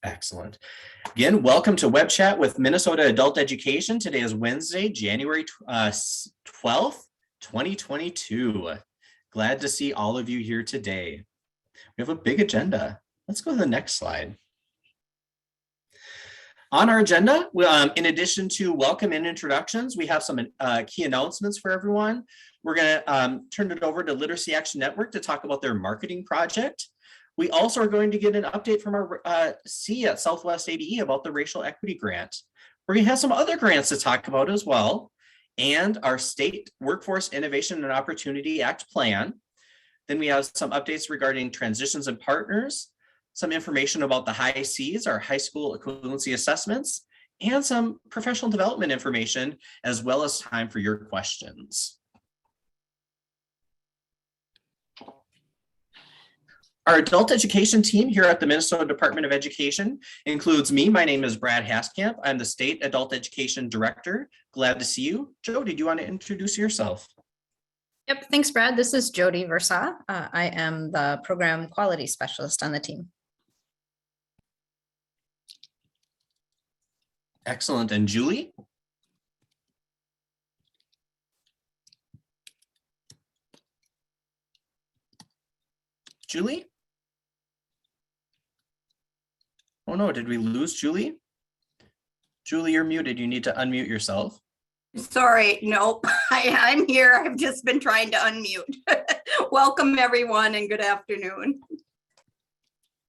Excellent. Again, welcome to Webchat with Minnesota Adult Education. Today is Wednesday, January 12th, 2022. Glad to see all of you here today. We have a big agenda. Let's go to the next slide. On our agenda, in addition to welcome and introductions, we have some key announcements for everyone. We're going to turn it over to Literacy Action Network to talk about their marketing project. We also are going to get an update from our C at Southwest ABE about the Racial Equity Grant. We're going to have some other grants to talk about as well, and our State Workforce Innovation and Opportunity Act plan. Then we have some updates regarding transitions and partners, some information about the high Cs, our high school equivalency assessments, and some professional development information, as well as time for your questions. Our adult education team here at the Minnesota Department of Education includes me. My name is Brad Haskamp. I'm the State Adult Education Director. Glad to see you. Joe, did you want to introduce yourself? Yep, thanks, Brad. This is Jody Versa. I am the Program Quality Specialist on the team. Excellent. And Julie? Julie? Oh no, did we lose Julie? Julie, you're muted. You need to unmute yourself. Sorry, nope. I'm here. I've just been trying to unmute. Welcome everyone and good afternoon.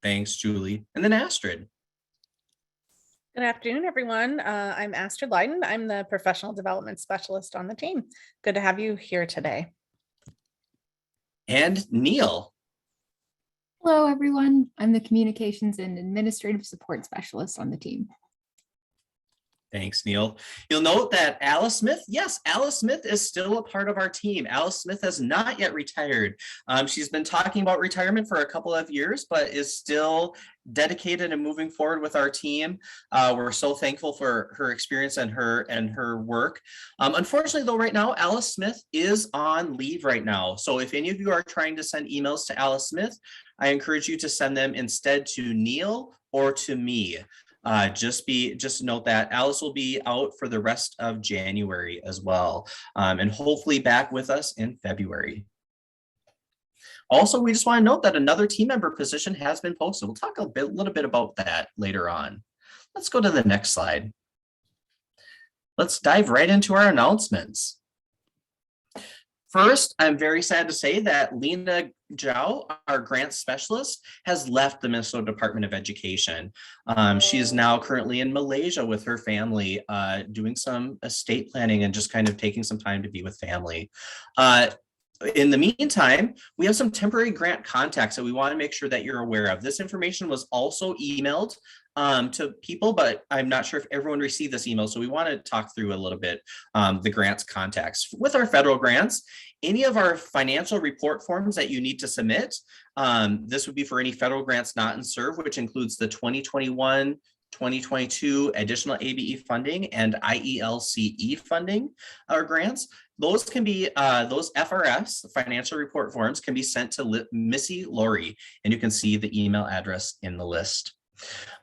Thanks, Julie. And then Astrid. Good afternoon, everyone. I'm Astrid Leiden. I'm the Professional Development Specialist on the team. Good to have you here today. And Neil. Hello, everyone. I'm the Communications and Administrative Support Specialist on the team. Thanks, Neil. You'll note that Alice Smith, yes, Alice Smith is still a part of our team. Alice Smith has not yet retired. She's been talking about retirement for a couple of years, but is still dedicated and moving forward with our team. We're so thankful for her experience and her work. Unfortunately, though, right now, Alice Smith is on leave right now. So if any of you are trying to send emails to Alice Smith, I encourage you to send them instead to Neil or to me. Just note that Alice will be out for the rest of January as well, and hopefully back with us in February. Also, we just want to note that another team member position has been posted. We'll talk a little bit about that later on. Let's go to the next slide. Let's dive right into our announcements. First, I'm very sad to say that Lena Zhao, our grant specialist, has left the Minnesota Department of Education. She is now currently in Malaysia with her family, doing some estate planning and just kind of taking some time to be with family. In the meantime, we have some temporary grant contacts that we want to make sure that you're aware of. This information was also emailed to people, but I'm not sure if everyone received this email. So we want to talk through a little bit the grants contacts. With our federal grants, any of our financial report forms that you need to submit, this would be for any federal grants not in SERV, which includes the 2021, 2022 additional ABE funding and IELCE funding or grants. Those can be, those FRFs, financial report forms, can be sent to Missy Laurie, and you can see the email address in the list.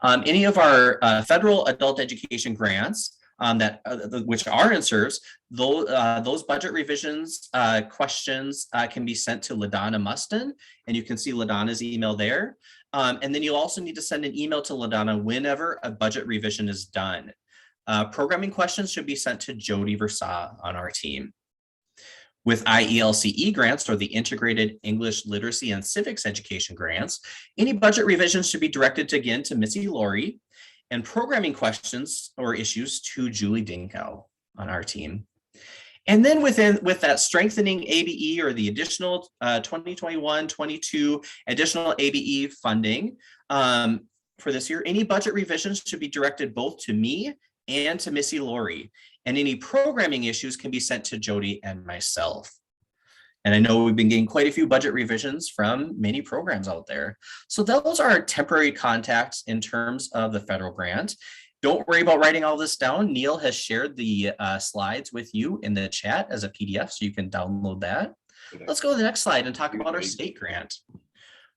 Any of our federal adult education grants which are in SERVs, those budget revisions questions can be sent to LaDonna Muston, and you can see LaDonna's email there. And then you'll also need to send an email to LaDonna whenever a budget revision is done. Programming questions should be sent to Jody Versa on our team. With IELCE grants, or the Integrated English Literacy and Civics Education grants, any budget revisions should be directed again to Missy Laurie, and programming questions or issues to Julie Dinkow on our team. And then with that strengthening ABE, or the additional 2021-22 additional ABE funding for this year, any budget revisions should be directed both to me and to Missy Laurie. And any programming issues can be sent to Jody and myself. And I know we've been getting quite a few budget revisions from many programs out there. So those are our temporary contacts in terms of the federal grant. Don't worry about writing all this down. Neil has shared the slides with you in the chat as a PDF, so you can download that. Let's go to the next slide and talk about our state grant.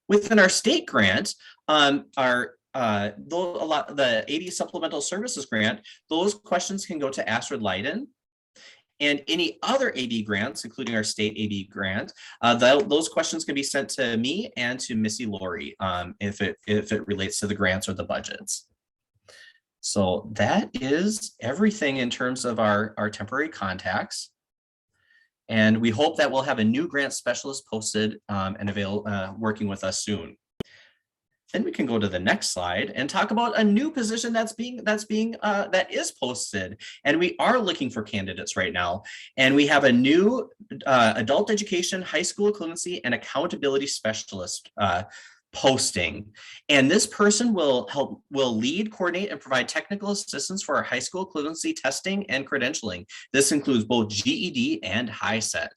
Within our state grant, our the ABE Supplemental Services Grant, those questions can go to Astrid Leiden. And any other ABE grants, including our state ABE grant, those questions can be sent to me and to Missy Laurie if it relates to the grants or the budgets. So that is everything in terms of our temporary contacts. And we hope that we'll have a new grant specialist posted and working with us soon. Then we can go to the next slide and talk about a new position that is posted, and we are looking for candidates right now. And we have a new adult education, high school equivalency, and accountability specialist posting. And this person will lead, coordinate, and provide technical assistance for our high school equivalency testing and credentialing. This includes both GED and HiSET.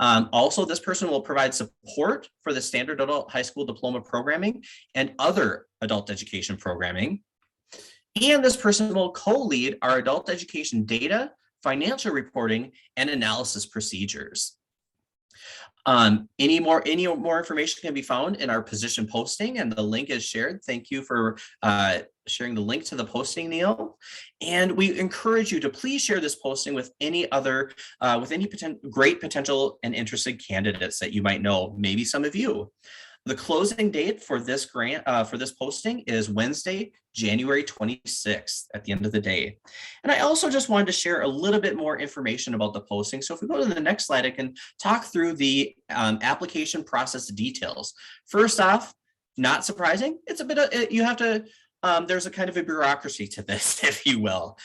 Also, this person will provide support for the standard adult high school diploma programming and other adult education programming. And this person will co-lead our adult education data, financial reporting, and analysis procedures. Any more information can be found in our position posting, and the link is shared. Thank you for sharing the link to the posting, Neil. And we encourage you to please share this posting with any great potential and interested candidates that you might know, maybe some of you. The closing date for this grant, for this posting, is Wednesday, January 26th at the end of the day. And I also just wanted to share a little bit more information about the posting. So if we go to the next slide, I can talk through the application process details. First off, not surprising, it's a bit of, you have to, there's a kind of a bureaucracy to this, if you will.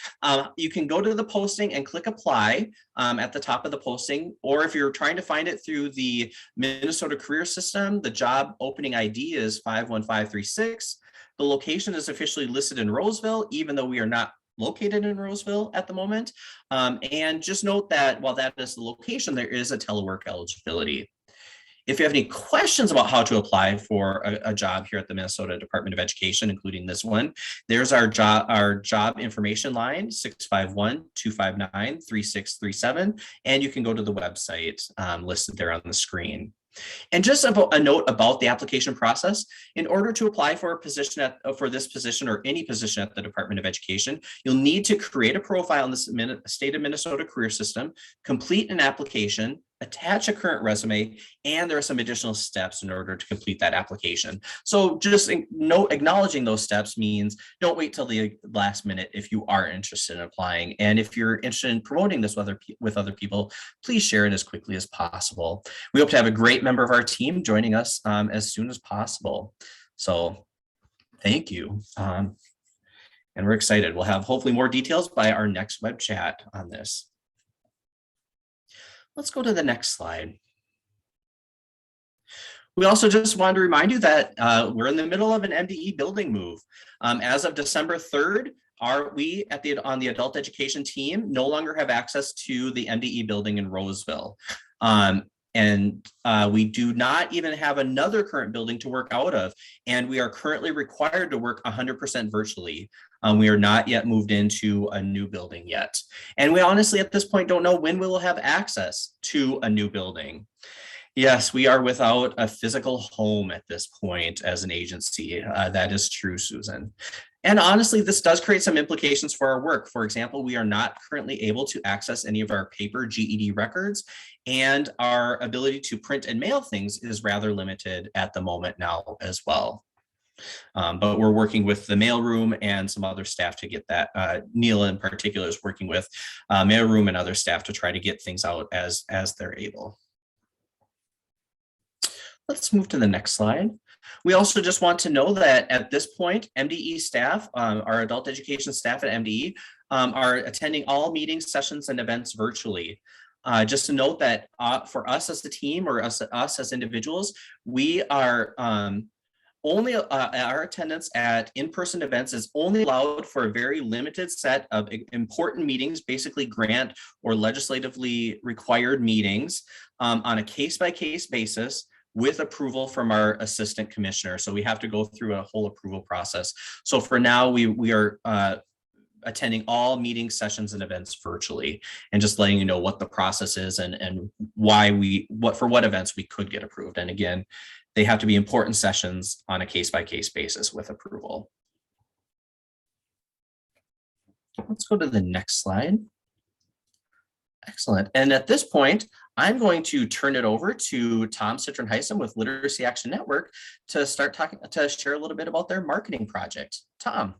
You can go to the posting and click apply at the top of the posting, or if you're trying to find it through the Minnesota Career System, the job opening ID is 51536. The location is officially listed in Roseville, even though we are not located in Roseville at the moment. And just note that while that is the location, there is a telework eligibility. If you have any questions about how to apply for a job here at the Minnesota Department of Education, including this one, there's our job information line, 651-259-3637, and you can go to the website listed there on the screen. And just a note about the application process: in order to apply for a position for this position or any position at the Department of Education, you'll need to create a profile in the state of Minnesota Career System, complete an application, attach a current resume, and there are some additional steps in order to complete that application. So just acknowledging those steps means don't wait till the last minute if you are interested in applying. And if you're interested in promoting this with other people, please share it as quickly as possible. We hope to have a great member of our team joining us as soon as possible. So thank you. And we're excited. We'll have hopefully more details by our next web chat on this. Let's go to the next slide. We also just wanted to remind you that we're in the middle of an MDE building move. As of December 3rd, we on the adult education team no longer have access to the MDE building in Roseville. And we do not even have another current building to work out of. And we are currently required to work 100% virtually. We are not yet moved into a new building yet. And we honestly, at this point, don't know when we will have access to a new building. Yes, we are without a physical home at this point as an agency. That is true, Susan. And honestly, this does create some implications for our work. For example, we are not currently able to access any of our paper GED records, and our ability to print and mail things is rather limited at the moment now as well. But we're working with the mailroom and some other staff to get that. Neil in particular is working with mailroom and other staff to try to get things out as they're able. Let's move to the next slide. We also just want to know that at this point, MDE staff, our adult education staff at MDE, are attending all meetings, sessions, and events virtually. Just to note that for us as a team or us as individuals, we are only our attendance at in-person events is only allowed for a very limited set of important meetings, basically grant or legislatively required meetings on a case-by-case basis with approval from our assistant commissioner. So we have to go through a whole approval process. So for now, we are attending all meeting sessions and events virtually, and just letting you know what the process is and why for what events we could get approved. And again, they have to be important sessions on a case-by-case basis with approval. Let's go to the next slide. Excellent. And at this point, I'm going to turn it over to Tom Citron-Heisem with Literacy Action Network to share a little bit about their marketing project. Tom.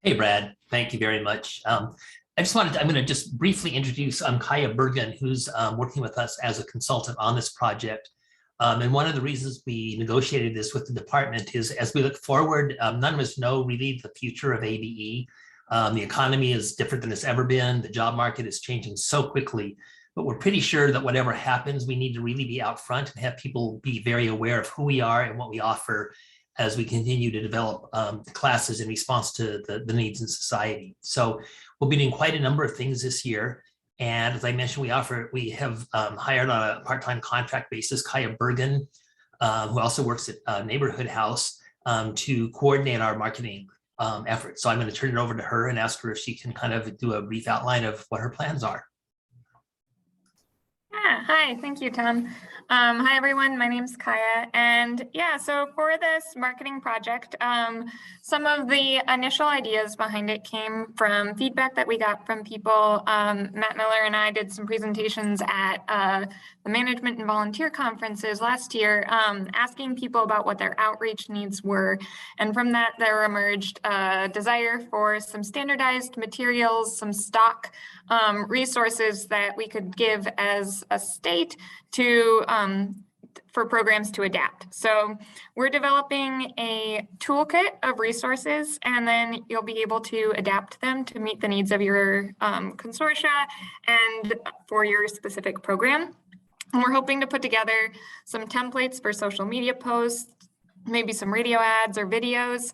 Hey, Brad. Thank you very much. I'm going to just briefly introduce Kaya Bergen, who's working with us as a consultant on this project. And one of the reasons we negotiated this with the department is as we look forward, none of us know really the future of ABE. The economy is different than it's ever been. The job market is changing so quickly, but we're pretty sure that whatever happens, we need to really be out front and have people be very aware of who we are and what we offer as we continue to develop classes in response to the needs in society. So we'll be doing quite a number of things this year. And as I mentioned, we have hired on a part-time contract basis, Kaya Bergen, who also works at Neighborhood House, to coordinate our marketing efforts. So I'm going to turn it over to her and ask her if she can kind of do a brief outline of what her plans are. Yeah, hi, thank you, Tom. Hi, everyone. My name's Kaya. And yeah, so for this marketing project, some of the initial ideas behind it came from feedback that we got from people. Matt Miller and I did some presentations at the management and volunteer conferences last year, asking people about what their outreach needs were. And from that, there emerged a desire for some standardized materials, some stock resources that we could give as a state to for programs to adapt. So we're developing a toolkit of resources, and then you'll be able to adapt them to meet the needs of your consortia and for your specific program. And we're hoping to put together some templates for social media posts, maybe some radio ads or videos.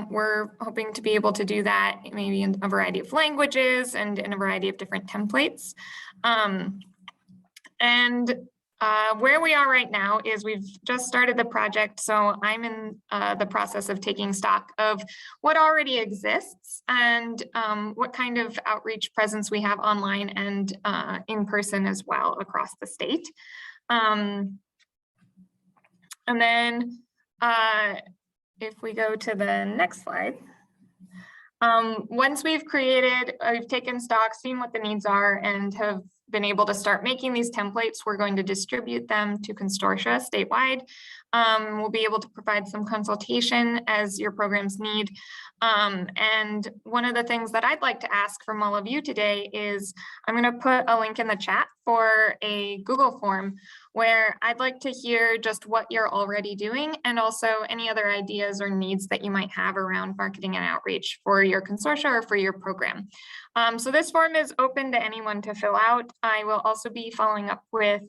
We're hoping to be able to do that maybe in a variety of languages and in a variety of different templates. Where we are right now is we've just started the project. So I'm in the process of taking stock of what already exists and what kind of outreach presence we have online and in person as well across the state. And then if we go to the next slide. Once we've taken stock, seen what the needs are, and have been able to start making these templates, we're going to distribute them to consortia statewide. We'll be able to provide some consultation as your programs need. And one of the things that I'd like to ask from all of you today is I'm going to put a link in the chat for a Google form where I'd like to hear just what you're already doing and also any other ideas or needs that you might have around marketing and outreach for your consortia or for your program. So this form is open to anyone to fill out. I will also be following up with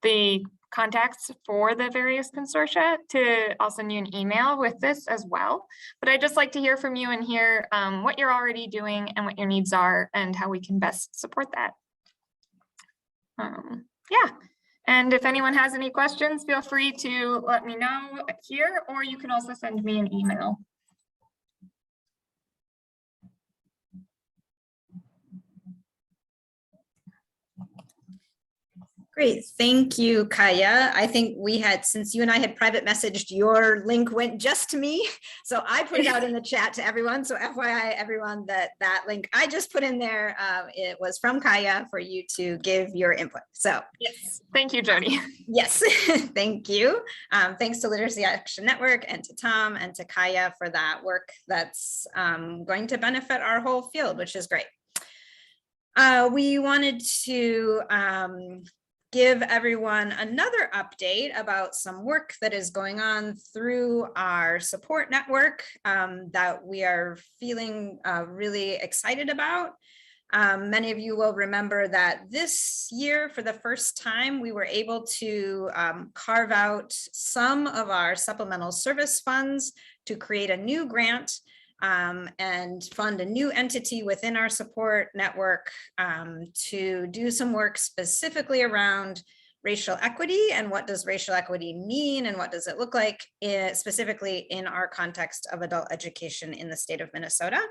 the contacts for the various consortia to I'll send you an email with this as well. But I'd just like to hear from you and hear what you're already doing and what your needs are and how we can best support that. Yeah, and if anyone has any questions, feel free to let me know here, or you can also send me an email. Great, thank you, Kaya. I think we had, since you and I had private messaged, your link went just to me. So I put it out in the chat to everyone. So FYI, everyone, that link I just put in there, it was from Kaya for you to give your input. So yes, thank you, Jody. Yes, thank you. Thanks to Literacy Action Network and to Tom and to Kaya for that work that's going to benefit our whole field, which is great. We wanted to give everyone another update about some work that is going on through our support network that we are feeling really excited about. Many of you will remember that this year, for the first time, we were able to carve out some of our supplemental service funds to create a new grant and fund a new entity within our support network to do some work specifically around racial equity and what does racial equity mean and what does it look like specifically in our context of adult education in the state of Minnesota.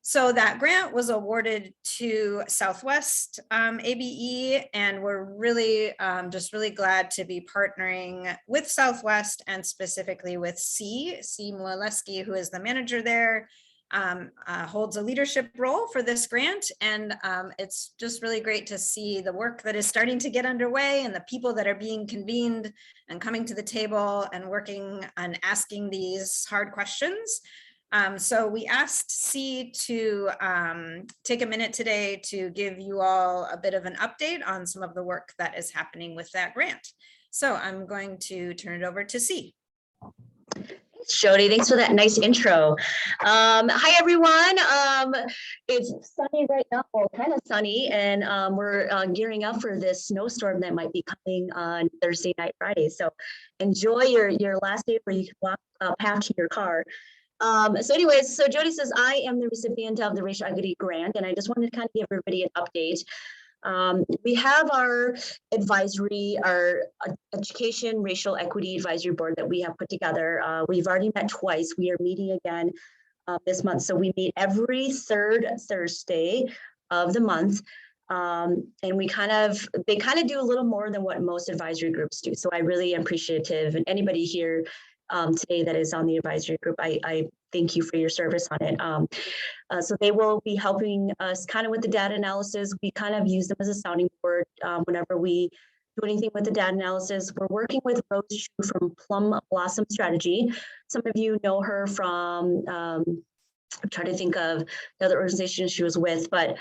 So that grant was awarded to Southwest ABE, and we're really just really glad to be partnering with Southwest and specifically with C Mlaleski, who is the manager there, holds a leadership role for this grant. And it's just really great to see the work that is starting to get underway and the people that are being convened and coming to the table and working on asking these hard questions. So we asked C to take a minute today to give you all a bit of an update on some of the work that is happening with that grant. So I'm going to turn it over to C. Thanks, Jody. Thanks for that nice intro. Hi, everyone. It's sunny right now, well, kind of sunny, and we're gearing up for this snowstorm that might be coming on Thursday night, Friday. So enjoy your last day where you can walk path to your car. So anyways, so Jody says, I am the recipient of the Racial Equity Grant, and I just wanted to kind of give everybody an update. We have our advisory, our Education Racial Equity Advisory Board that we have put together. We've already met twice. We are meeting again this month. So we meet every third Thursday of the month. And they kind of do a little more than what most advisory groups do. So I really am appreciative, and anybody here today that is on the advisory group, I thank you for your service on it. So they will be helping us kind of with the data analysis. We kind of use them as a sounding board whenever we do anything with the data analysis. We're working with Rose Chu from Plum Blossom Strategy. Some of you know her from, I'm trying to think of the other organization she was with, but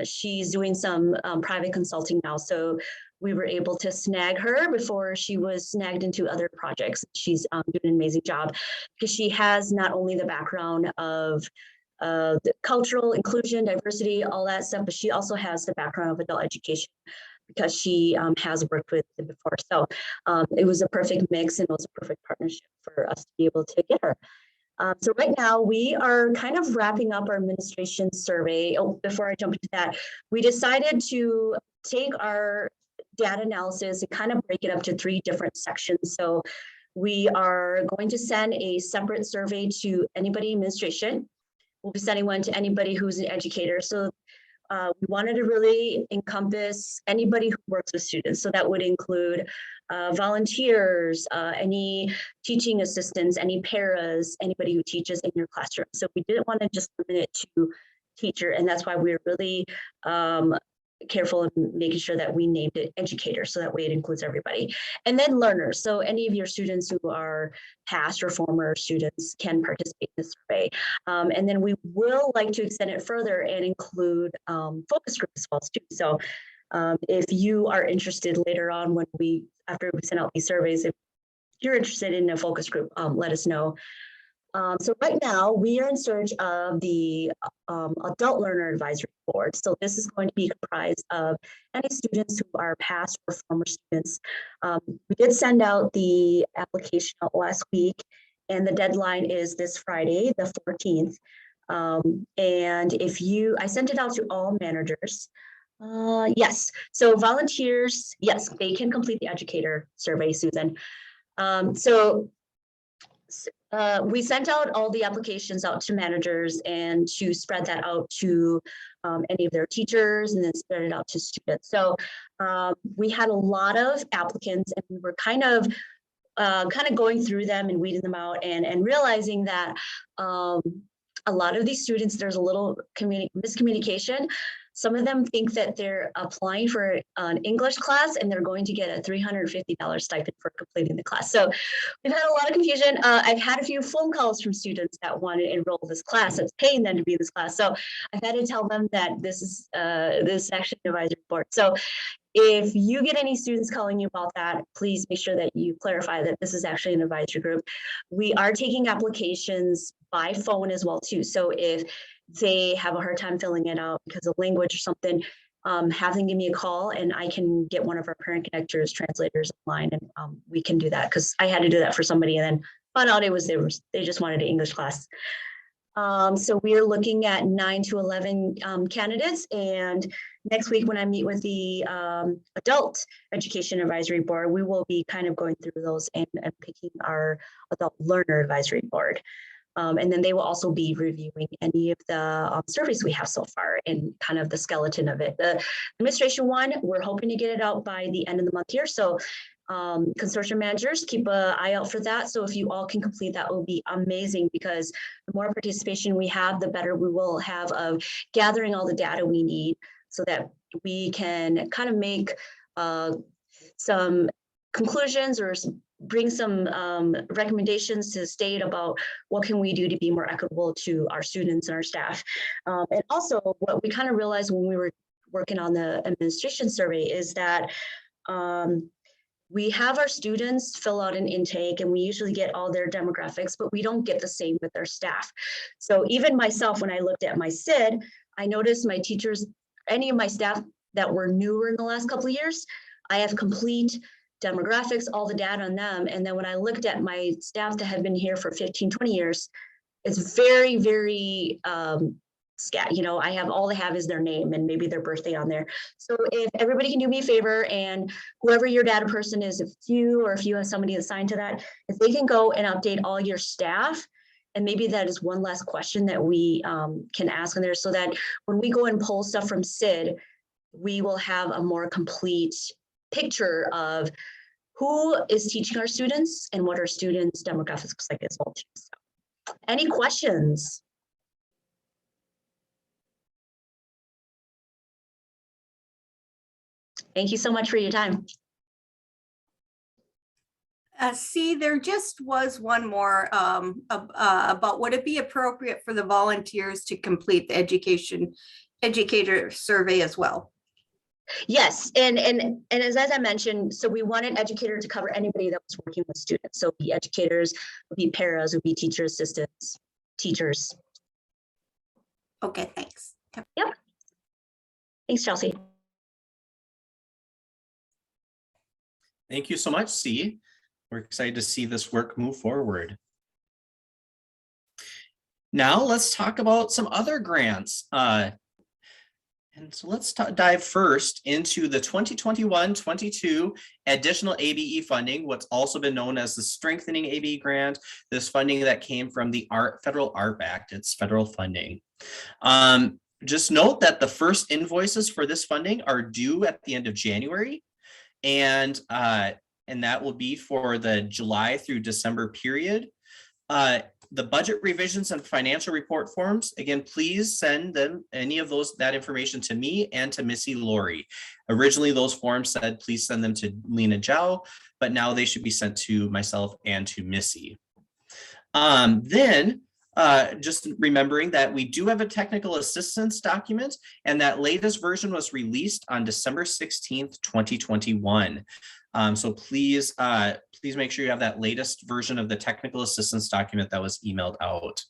she's doing some private consulting now. So we were able to snag her before she was snagged into other projects. She's doing an amazing job because she has not only the background of the cultural inclusion, diversity, all that stuff, but she also has the background of adult education because she has worked with it before. So it was a perfect mix, and it was a perfect partnership for us to be able to get her. So right now we are kind of wrapping up our administration survey. Oh, before I jump into that, we decided to take our data analysis and kind of break it up to 3 different sections. So we are going to send a separate survey to anybody in administration. We'll be sending one to anybody who's an educator. So we wanted to really encompass anybody who works with students. So that would include volunteers, any teaching assistants, any paras, anybody who teaches in your classroom. So we didn't want to just limit it to teacher, and that's why we're really careful in making sure that we named it educator, so that way it includes everybody. And then learners, so any of your students who are past or former students can participate in the survey. And then we will like to extend it further and include focus groups as well too. So if you are interested later on, after we send out these surveys, if you're interested in a focus group, let us know. So right now we are in search of the Adult Learner Advisory Board. So this is going to be comprised of any students who are past or former students. We did send out the application out last week, and the deadline is this Friday, the 14th. And I sent it out to all managers. Yes, so volunteers, yes, they can complete the educator survey, Susan. We sent out all the applications out to managers and to spread that out to any of their teachers, and then spread it out to students. So we had a lot of applicants, and we were kind of going through them and weeding them out, and realizing that a lot of these students, there's a little miscommunication. Some of them think that they're applying for an English class and they're going to get a $350 stipend for completing the class. So we've had a lot of confusion. I've had a few phone calls from students that want to enroll this class, that's paying them to be in this class. So I've had to tell them that this is actually an advisory board. So if you get any students calling you about that, please make sure that you clarify that this is actually an advisory group. We are taking applications by phone as well too. So if they have a hard time filling it out because of language or something, have them give me a call, and I can get one of our parent connectors, translators online, and we can do that, because I had to do that for somebody and then found out they just wanted an English class. So we are looking at 9 to 11 candidates, and next week when I meet with the Adult Education Advisory Board, we will be kind of going through those and picking our Adult Learner Advisory Board. And then they will also be reviewing any of the surveys we have so far and kind of the skeleton of it. The administration one, we're hoping to get it out by the end of the month here. So consortium managers, keep an eye out for that. So if you all can complete that, will be amazing, because the more participation we have, the better we will have of gathering all the data we need so that we can kind of make some conclusions or bring some recommendations to the state about what can we do to be more equitable to our students and our staff. And also what we kind of realized when we were working on the administration survey is that we have our students fill out an intake and we usually get all their demographics, but we don't get the same with our staff. So even myself, when I looked at my SID, I noticed my teachers, any of my staff that were newer in the last couple of years, I have complete demographics, all the data on them. And then when I looked at my staff that had been here for 15, 20 years, it's very, very scat. You know, I have all they have is their name and maybe their birthday on there. So if everybody can do me a favor, and whoever your data person is, if it's you or if you have somebody assigned to that, if they can go and update all your staff, and maybe that is one last question that we can ask in there, so that when we go and pull stuff from SID, we will have a more complete picture of who is teaching our students and what our students' demographics looks like as well. So, any questions? Thank you so much for your time. See, there just was one more about would it be appropriate for the volunteers to complete the educator survey as well? Yes, and as I mentioned, so we want an educator to cover anybody that was working with students. So the educators would be paras, would be teacher assistants, teachers. Okay, thanks. Yep. Thanks, Chelsea. Thank you so much, C. We're excited to see this work move forward. Now let's talk about some other grants. And so let's dive first into the 2021-22 additional ABE funding, what's also been known as the Strengthening ABE Grant, this funding that came from the Federal ARP Act, it's federal funding. Just note that the first invoices for this funding are due at the end of January, and that will be for the July through December period. The budget revisions and financial report forms, again, please send them, any of that information to me and to Missy Laurie. Originally, those forms said, please send them to Lena Zhao, but now they should be sent to myself and to Missy. Just remembering that we do have a technical assistance document, and that latest version was released on December 16th, 2021. So please make sure you have that latest version of the technical assistance document that was emailed out.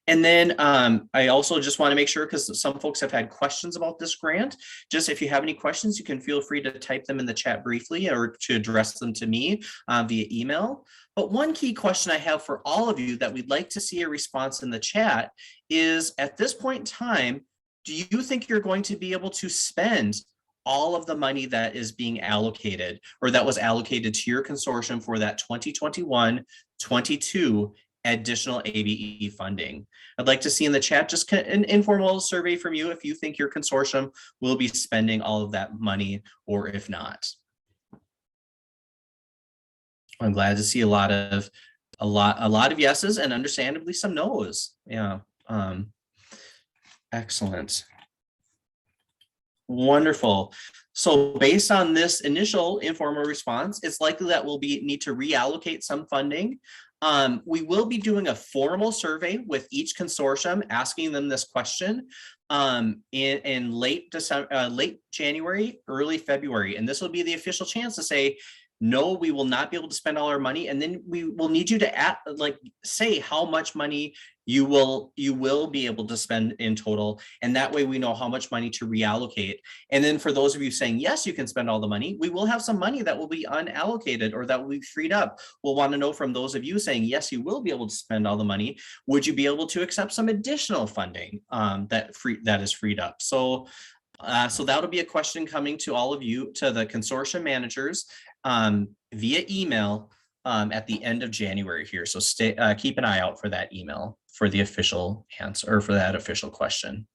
And then I also just want to make sure, because some folks have had questions about this grant, just if you have any questions, you can feel free to type them in the chat briefly or to address them to me via email. But one key question I have for all of you that we'd like to see a response in the chat is, at this point in time, do you think you're going to be able to spend all of the money that is being allocated, or that was allocated to your consortium for that 2021-22 additional ABE funding? I'd like to see in the chat just an informal survey from you if you think your consortium will be spending all of that money, or if not. I'm glad to see a lot of yeses and understandably some no's. Yeah. Excellent. Wonderful. So based on this initial informal response, it's likely that we'll need to reallocate some funding. We will be doing a formal survey with each consortium, asking them this question in late January, early February. And this will be the official chance to say, no, we will not be able to spend all our money. And then we will need you to say how much money you will be able to spend in total. And that way we know how much money to reallocate. And then for those of you saying, yes, you can spend all the money, we will have some money that will be unallocated or that will be freed up. We'll want to know from those of you saying, yes, you will be able to spend all the money. Would you be able to accept some additional funding that is freed up? So that'll be a question coming to all of you, to the consortium managers via email at the end of January here. So keep an eye out for that email for the official answer, or for that official question.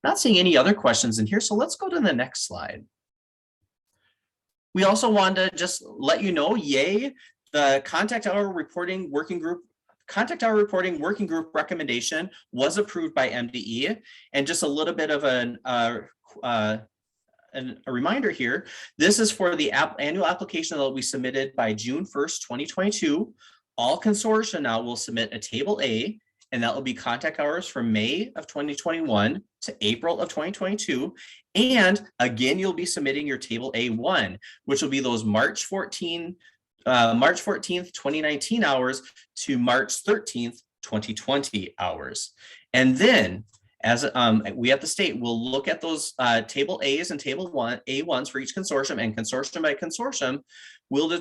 Not seeing any other questions in here, so let's go to the next slide. We also wanted to just let you know, yay, the contact hour reporting working group recommendation was approved by MDE. And just a little bit of a reminder here, this is for the annual application that will be submitted by June 1st, 2022. All consortia now will submit a table A, and that will be contact hours from May of 2021 to April of 2022. And again, you'll be submitting your table A1, which will be those March 14th, 2019 hours to March 13th, 2020 hours. And then as we at the state will look at those table A's and table A1s for each consortium, and consortium by consortium, we'll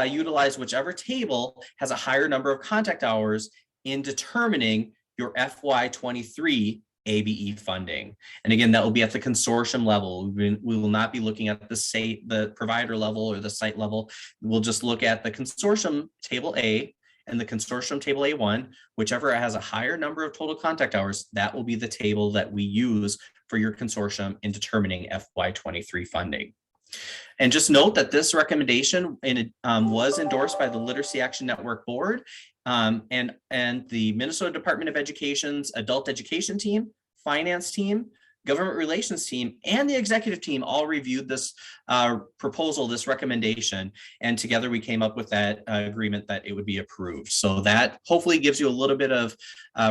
utilize whichever table has a higher number of contact hours in determining your FY23 ABE funding. And again, that will be at the consortium level. We will not be looking at the provider level or the site level. We'll just look at the consortium table A and the consortium table A1, whichever has a higher number of total contact hours, that will be the table that we use for your consortium in determining FY23 funding. And just note that this recommendation was endorsed by the Literacy Action Network Board and the Minnesota Department of Education's Adult Education Team, Finance Team, Government Relations Team, and the Executive Team all reviewed this proposal, this recommendation, and together we came up with that agreement that it would be approved. So that hopefully gives you a little bit of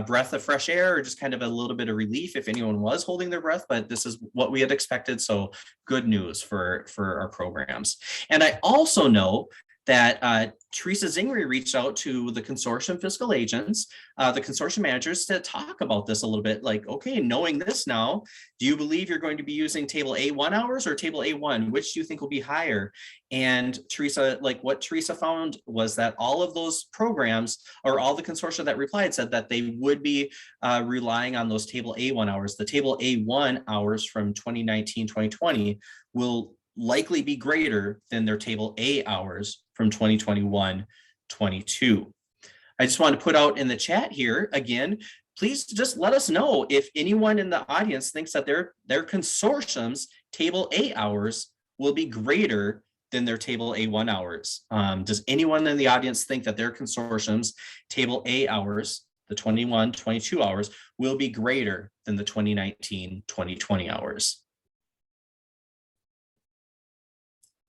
breath of fresh air, or just kind of a little bit of relief if anyone was holding their breath, but this is what we had expected. So good news for our programs. And I also know that Teresa Zingri reached out to the consortium fiscal agents, the consortium managers, to talk about this a little bit, like, okay, knowing this now, do you believe you're going to be using table A1 hours or table A1? Which do you think will be higher? And Teresa, like what Teresa found was that all of those programs, or all the consortia that replied, said that they would be relying on those table A1 hours. The table A1 hours from 2019-2020 will likely be greater than their table A hours from 2021-22. I just want to put out in the chat here, again, please just let us know if anyone in the audience thinks that their consortium's table A hours will be greater than their table A1 hours. Does anyone in the audience think that their consortium's table A hours, the 21-22 hours, will be greater than the 2019-2020 hours?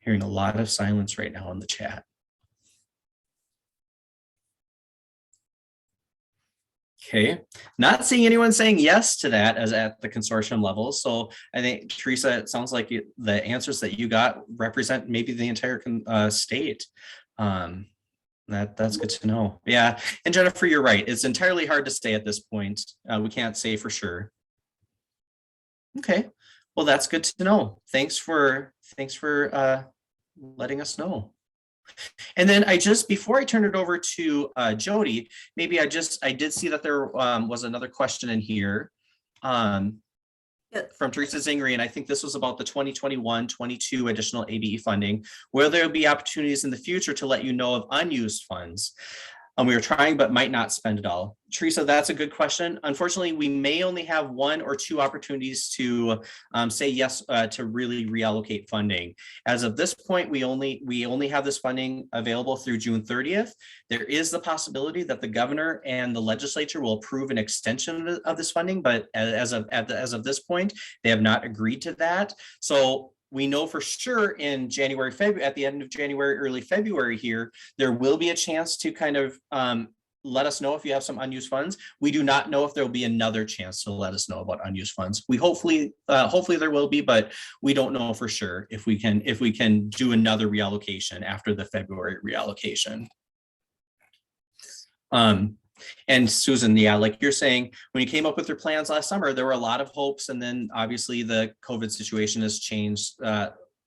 Hearing a lot of silence right now in the chat. Okay, not seeing anyone saying yes to that as at the consortium level. So I think, Teresa, it sounds like the answers that you got represent maybe the entire state. That's good to know. Yeah, and Jennifer, you're right. It's entirely hard to say at this point. We can't say for sure. Okay, well, that's good to know. Thanks for letting us know. And then before I turn it over to Jody, maybe I did see that there was another question in here from Teresa Zingri, and I think this was about the 2021-22 additional ABE funding, where there will be opportunities in the future to let you know of unused funds. We are trying but might not spend it all. Teresa, that's a good question. Unfortunately, we may only have 1 or 2 opportunities to say yes to really reallocate funding. As of this point, we only have this funding available through June 30th. There is the possibility that the governor and the legislature will approve an extension of this funding, but as of this point, they have not agreed to that. So we know for sure in January, February, at the end of January, early February here, there will be a chance to kind of let us know if you have some unused funds. We do not know if there will be another chance to let us know about unused funds. We hopefully there will be, but we don't know for sure if we can do another reallocation after the February reallocation. And Susan, yeah, like you're saying, when you came up with your plans last summer, there were a lot of hopes, and then obviously the COVID situation has changed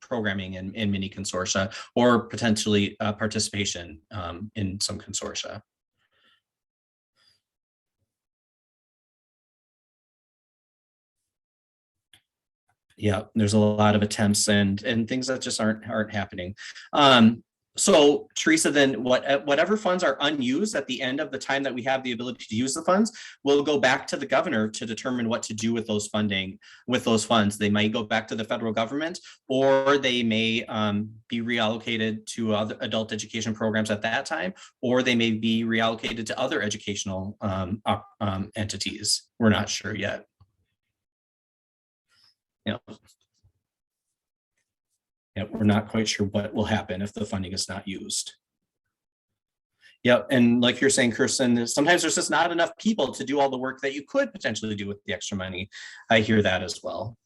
programming in many consortia, or potentially participation in some consortia. Yeah, there's a lot of attempts and things that just aren't happening. So Teresa, then whatever funds are unused at the end of the time that we have the ability to use the funds, will go back to the governor to determine what to do with those funds. They might go back to the federal government, or they may be reallocated to other adult education programs at that time, or they may be reallocated to other educational entities. We're not sure yet. Yeah, we're not quite sure what will happen if the funding is not used. Yep, and like you're saying, Kirsten, sometimes there's just not enough people to do all the work that you could potentially do with the extra money. I hear that as well.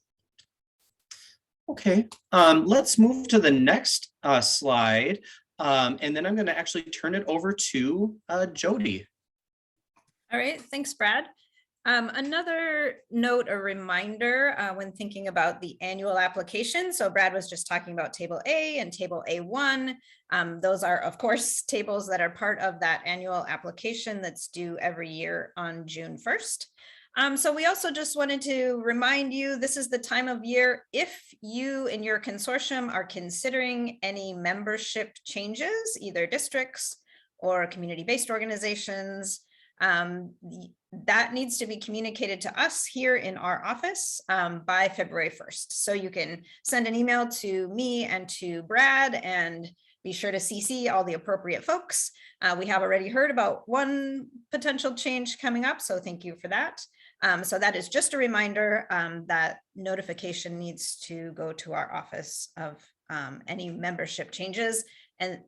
Okay, let's move to the next slide. And then I'm going to actually turn it over to Jody. All right, thanks, Brad. Another note or reminder when thinking about the annual application. So Brad was just talking about Table A and Table A1. Those are, of course, tables that are part of that annual application that's due every year on June 1st. So we also just wanted to remind you, this is the time of year if you and your consortium are considering any membership changes, either districts or community-based organizations, that needs to be communicated to us here in our office by February 1st. So you can send an email to me and to Brad and be sure to CC all the appropriate folks. We have already heard about one potential change coming up, so thank you for that. So that is just a reminder that notification needs to go to our office of any membership changes, and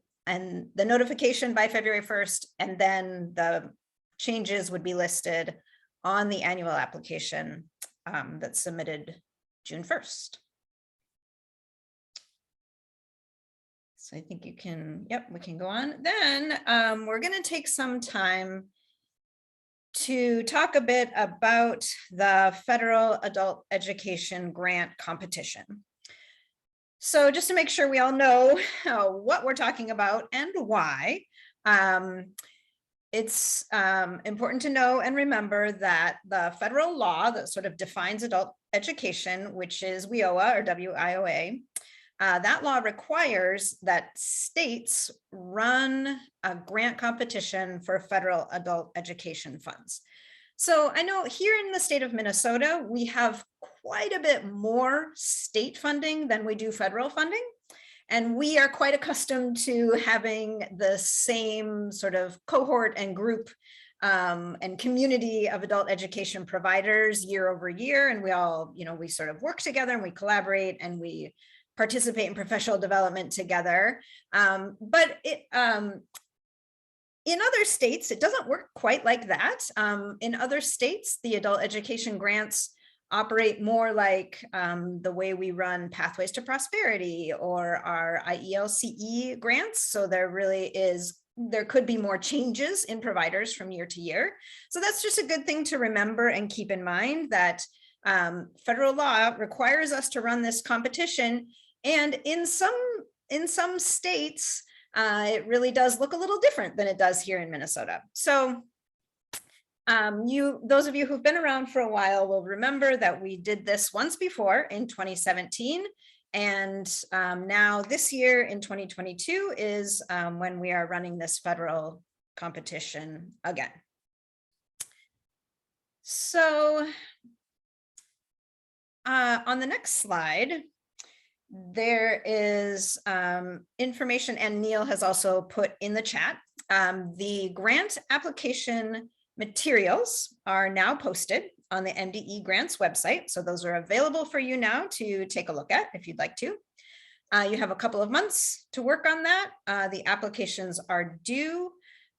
the notification by February 1st, and then the changes would be listed on the annual application that's submitted June 1st. So I think you can, yep, we can go on. Then we're going to take some time to talk a bit about the federal adult education grant competition. So just to make sure we all know what we're talking about and why, it's important to know and remember that the federal law that sort of defines adult education, which is WIOA or WIOA, that law requires that states run a grant competition for federal adult education funds. So I know here in the state of Minnesota, we have quite a bit more state funding than we do federal funding. And we are quite accustomed to having the same sort of cohort and group and community of adult education providers year over year. And we all, we sort of work together and we collaborate and we participate in professional development together. But in other states, it doesn't work quite like that. In other states, the adult education grants operate more like the way we run Pathways to Prosperity or our IELCE grants. So there could be more changes in providers from year to year. So that's just a good thing to remember and keep in mind that federal law requires us to run this competition. And in some states, it really does look a little different than it does here in Minnesota. So those of you who've been around for a while will remember that we did this once before in 2017. And now this year in 2022 is when we are running this federal competition again. So on the next slide, there is information, and Neil has also put in the chat. The grant application materials are now posted on the MDE grants website. So those are available for you now to take a look at if you'd like to. You have a couple of months to work on that. The applications are due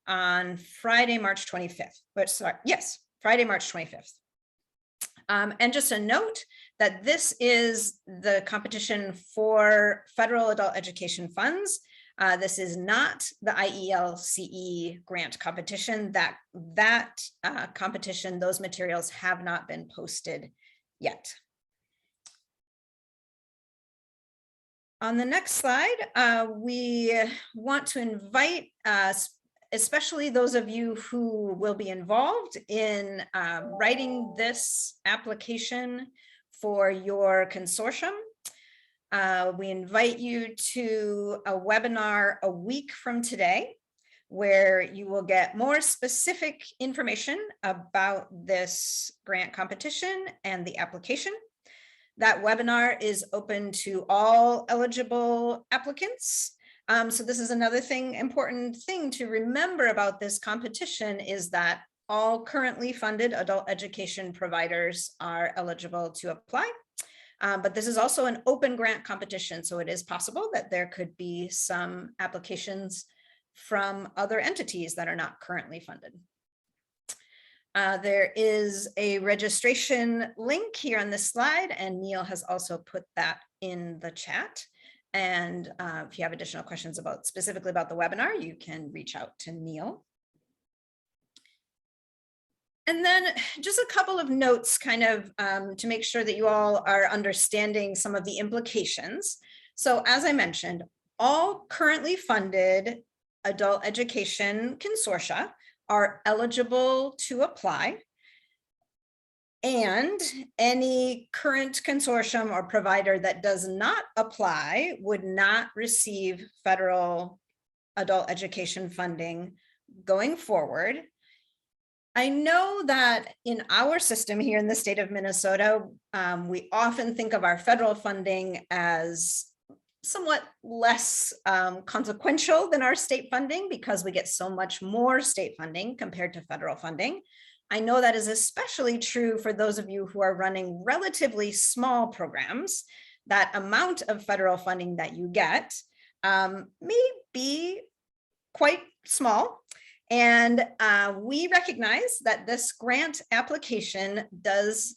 on Friday, March 25th. Friday, March 25th. And just a note that this is the competition for federal adult education funds. This is not the IELCE grant competition. That competition, those materials have not been posted yet. On the next slide, we want to invite especially those of you who will be involved in writing this application for your consortium. We invite you to a webinar a week from today, where you will get more specific information about this grant competition and the application. That webinar is open to all eligible applicants. So this is another important thing to remember about this competition, is that all currently funded adult education providers are eligible to apply. But this is also an open grant competition, so it is possible that there could be some applications from other entities that are not currently funded. There is a registration link here on this slide, and Neil has also put that in the chat. And if you have additional questions specifically about the webinar, you can reach out to Neil. And then just a couple of notes to make sure that you all are understanding some of the implications. So as I mentioned, all currently funded adult education consortia are eligible to apply. And any current consortium or provider that does not apply would not receive federal adult education funding going forward. I know that in our system here in the state of Minnesota, we often think of our federal funding as somewhat less consequential than our state funding, because we get so much more state funding compared to federal funding. I know that is especially true for those of you who are running relatively small programs. That amount of federal funding that you get may be quite small. And we recognize that this grant application does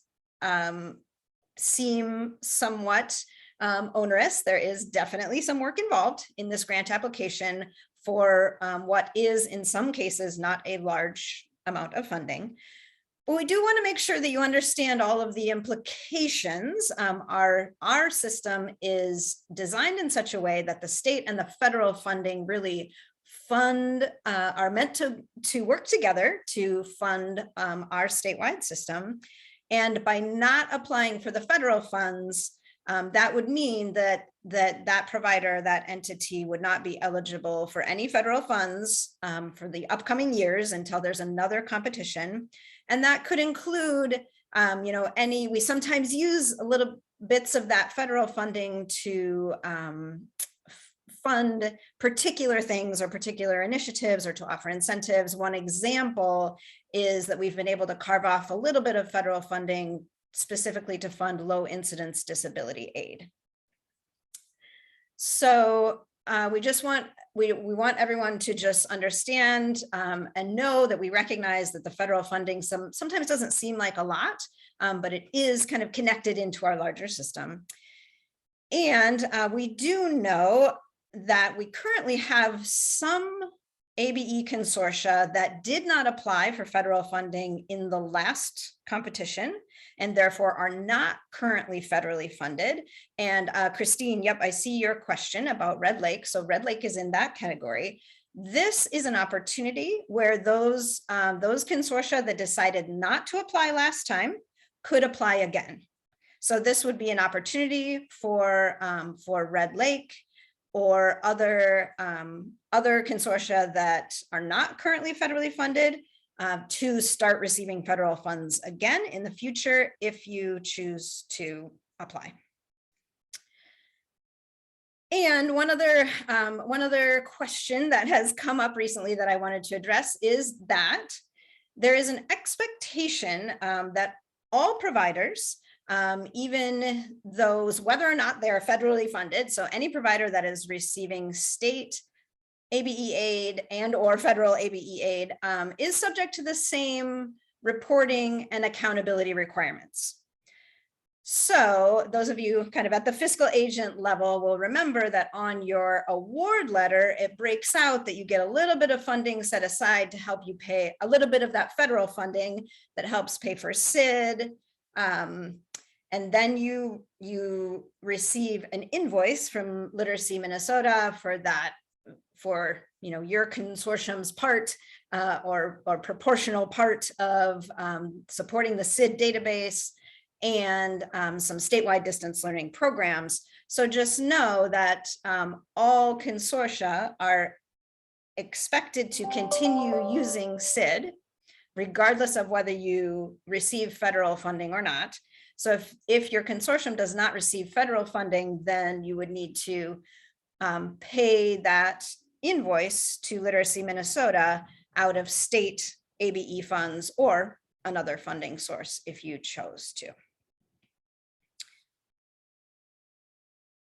seem somewhat onerous. There is definitely some work involved in this grant application for what is in some cases not a large amount of funding. But we do want to make sure that you understand all of the implications. Our system is designed in such a way that the state and the federal funding really are meant to work together to fund our statewide system. And by not applying for the federal funds, that would mean that provider, that entity, would not be eligible for any federal funds for the upcoming years until there's another competition. And that could include, we sometimes use a little bits of that federal funding to fund particular things or particular initiatives, or to offer incentives. One example is that we've been able to carve off a little bit of federal funding specifically to fund low incidence disability aid. So we want everyone to just understand and know that we recognize that the federal funding sometimes doesn't seem like a lot, but it is kind of connected into our larger system. And we do know that we currently have some ABE consortia that did not apply for federal funding in the last competition, and therefore are not currently federally funded. And Christine, yep, I see your question about Red Lake. So Red Lake is in that category. This is an opportunity where those consortia that decided not to apply last time could apply again. So this would be an opportunity for Red Lake or other consortia that are not currently federally funded to start receiving federal funds again in the future if you choose to apply. And one other question that has come up recently that I wanted to address is that there is an expectation that all providers, even those, whether or not they are federally funded, so any provider that is receiving state ABE aid and or federal ABE aid is subject to the same reporting and accountability requirements. So those of you kind of at the fiscal agent level will remember that on your award letter, it breaks out that you get a little bit of funding set aside to help you pay a little bit of that federal funding that helps pay for SID. And then you receive an invoice from Literacy Minnesota for that, for your consortium's part or proportional part of supporting the SID database. and some statewide distance learning programs. So just know that all consortia are expected to continue using SID, regardless of whether you receive federal funding or not. So if your consortium does not receive federal funding, then you would need to pay that invoice to Literacy Minnesota out of state ABE funds or another funding source if you chose to.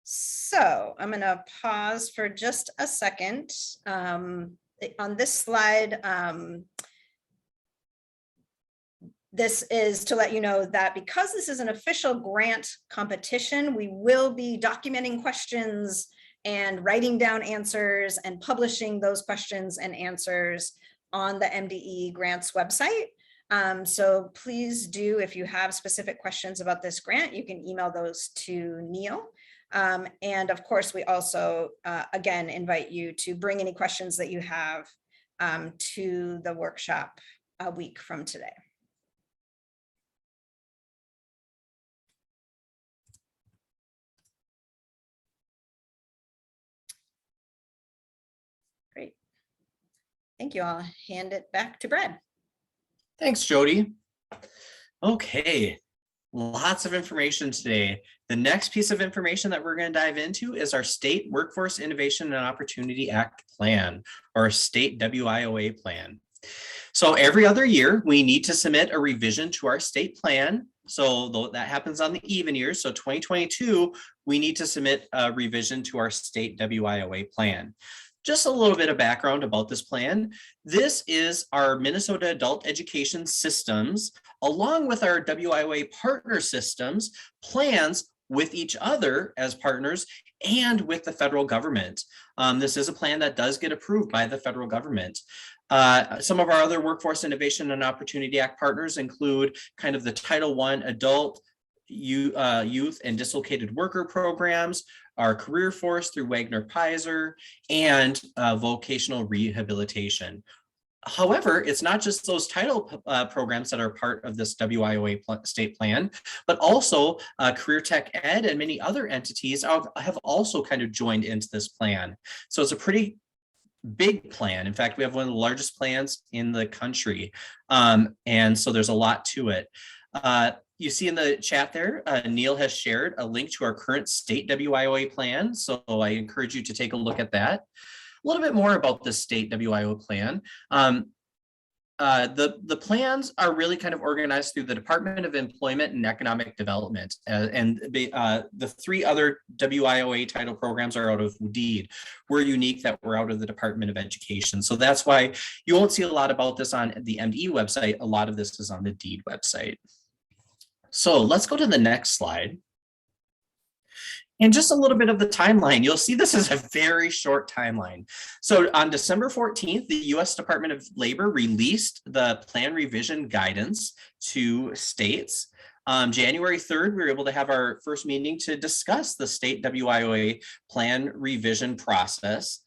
So I'm going to pause for just a second. On this slide, this is to let you know that because this is an official grant competition, we will be documenting questions and writing down answers and publishing those questions and answers on the MDE grants website. So please do, if you have specific questions about this grant, you can email those to Neil. And of course, we also, again, invite you to bring any questions that you have to the workshop a week from today. Great. Thank you. I'll hand it back to Brad. Thanks, Jody. Okay, lots of information today. The next piece of information that we're going to dive into is our State Workforce Innovation and Opportunity Act plan, or state WIOA plan. So every other year, we need to submit a revision to our state plan. So that happens on the even years. So 2022, we need to submit a revision to our state WIOA plan. Just a little bit of background about this plan. This is our Minnesota adult education systems, along with our WIOA partner systems, plans with each other as partners and with the federal government. This is a plan that does get approved by the federal government. Some of our other Workforce Innovation and Opportunity Act partners include kind of the Title I adult, youth and dislocated worker programs, our career force through Wagner Pizer, and vocational rehabilitation. However, it's not just those title programs that are part of this WIOA state plan, but also Career Tech Ed and many other entities have also kind of joined into this plan. So it's a pretty big plan. In fact, we have one of the largest plans in the country. And so there's a lot to it. You see in the chat there, Neil has shared a link to our current state WIOA plan. So I encourage you to take a look at that. A little bit more about the state WIOA plan. The plans are really kind of organized through the Department of Employment and Economic Development. And the three other WIOA title programs are out of DEED. We're unique that we're out of the Department of Education. So that's why you won't see a lot about this on the MDE website. A lot of this is on the DEED website. So let's go to the next slide. And just a little bit of the timeline. You'll see this is a very short timeline. So on December 14th, the U.S. Department of Labor released the plan revision guidance to states. January 3rd, we were able to have our first meeting to discuss the state WIOA plan revision process.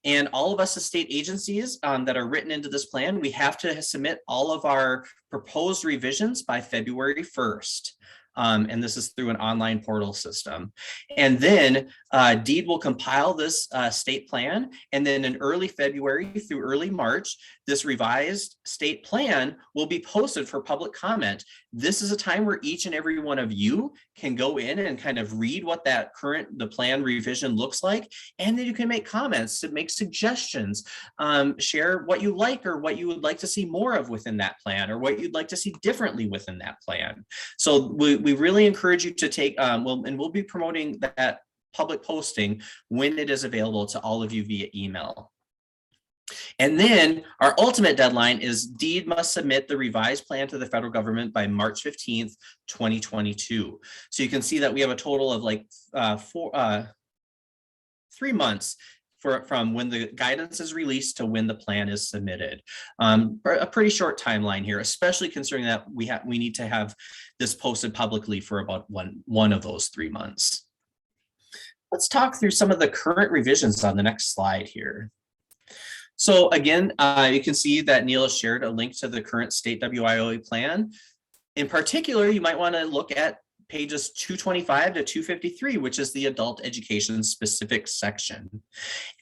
And all of us as state agencies that are written into this plan, we have to submit all of our proposed revisions by February 1st. And this is through an online portal system. And then DEED will compile this state plan. And then in early February through early March, this revised state plan will be posted for public comment. This is a time where each and every one of you can go in and kind of read what that the plan revision looks like. And then you can make comments, to make suggestions, share what you like or what you would like to see more of within that plan, or what you'd like to see differently within that plan. So we really encourage you to take, and we'll be promoting that public posting when it is available to all of you via email. And then our ultimate deadline is DEED must submit the revised plan to the federal government by March 15th, 2022. So you can see that we have a total of like 3 months from when the guidance is released to when the plan is submitted. A pretty short timeline here, especially considering that we need to have this posted publicly for about one of those 3 months. Let's talk through some of the current revisions on the next slide here. So again, you can see that Neil has shared a link to the current state WIOA plan. In particular, you might want to look at pages 225 to 253, which is the adult education specific section.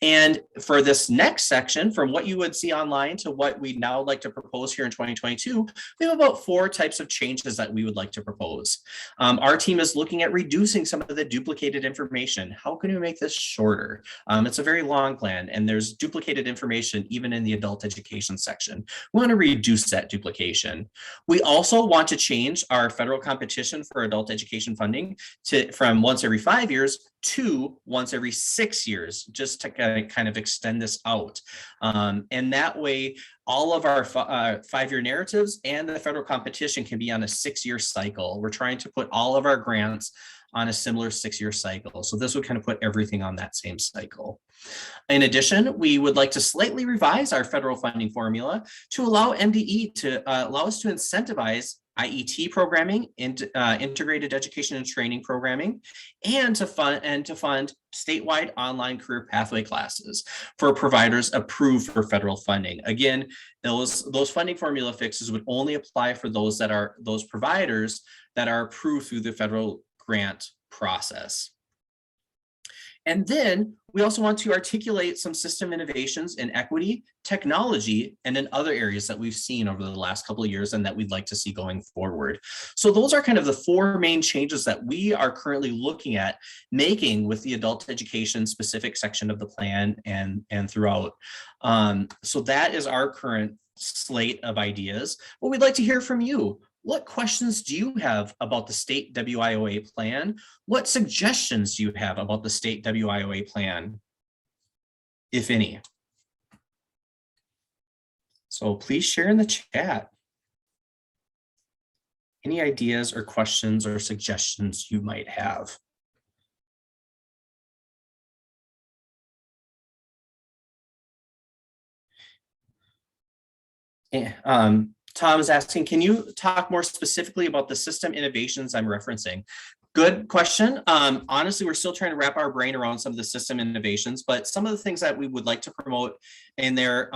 And for this next section, from what you would see online to what we now like to propose here in 2022, we have about 4 types of changes that we would like to propose. Our team is looking at reducing some of the duplicated information. How can we make this shorter? It's a very long plan, and there's duplicated information even in the adult education section. We want to reduce that duplication. We also want to change our federal competition for adult education funding from once every 5 years to once every 6 years, just to kind of extend this out. And that way, all of our 5-year narratives and the federal competition can be on a 6-year cycle. We're trying to put all of our grants on a similar 6-year cycle. So this would kind of put everything on that same cycle. In addition, we would like to slightly revise our federal funding formula to allow MDE to allow us to incentivize IET programming, integrated education and training programming, and to fund statewide online career pathway classes for providers approved for federal funding. Again, those funding formula fixes would only apply for those providers that are approved through the federal grant process. And then we also want to articulate some system innovations in equity, technology, and in other areas that we've seen over the last couple of years and that we'd like to see going forward. So those are kind of the 4 main changes that we are currently looking at making with the adult education specific section of the plan and throughout. So that is our current slate of ideas. But we'd like to hear from you. What questions do you have about the state WIOA plan? What suggestions do you have about the state WIOA plan, if any? So please share in the chat any ideas or questions or suggestions you might have. Tom is asking, can you talk more specifically about the system innovations I'm referencing? Good question. Honestly, we're still trying to wrap our brain around some of the system innovations, but some of the things that we would like to promote in there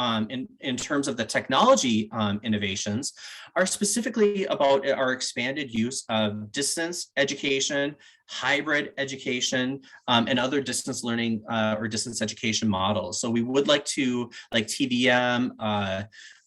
in terms of the technology innovations are specifically about our expanded use of distance education, hybrid education, and other distance learning or distance education models. So we would like to, like TDM,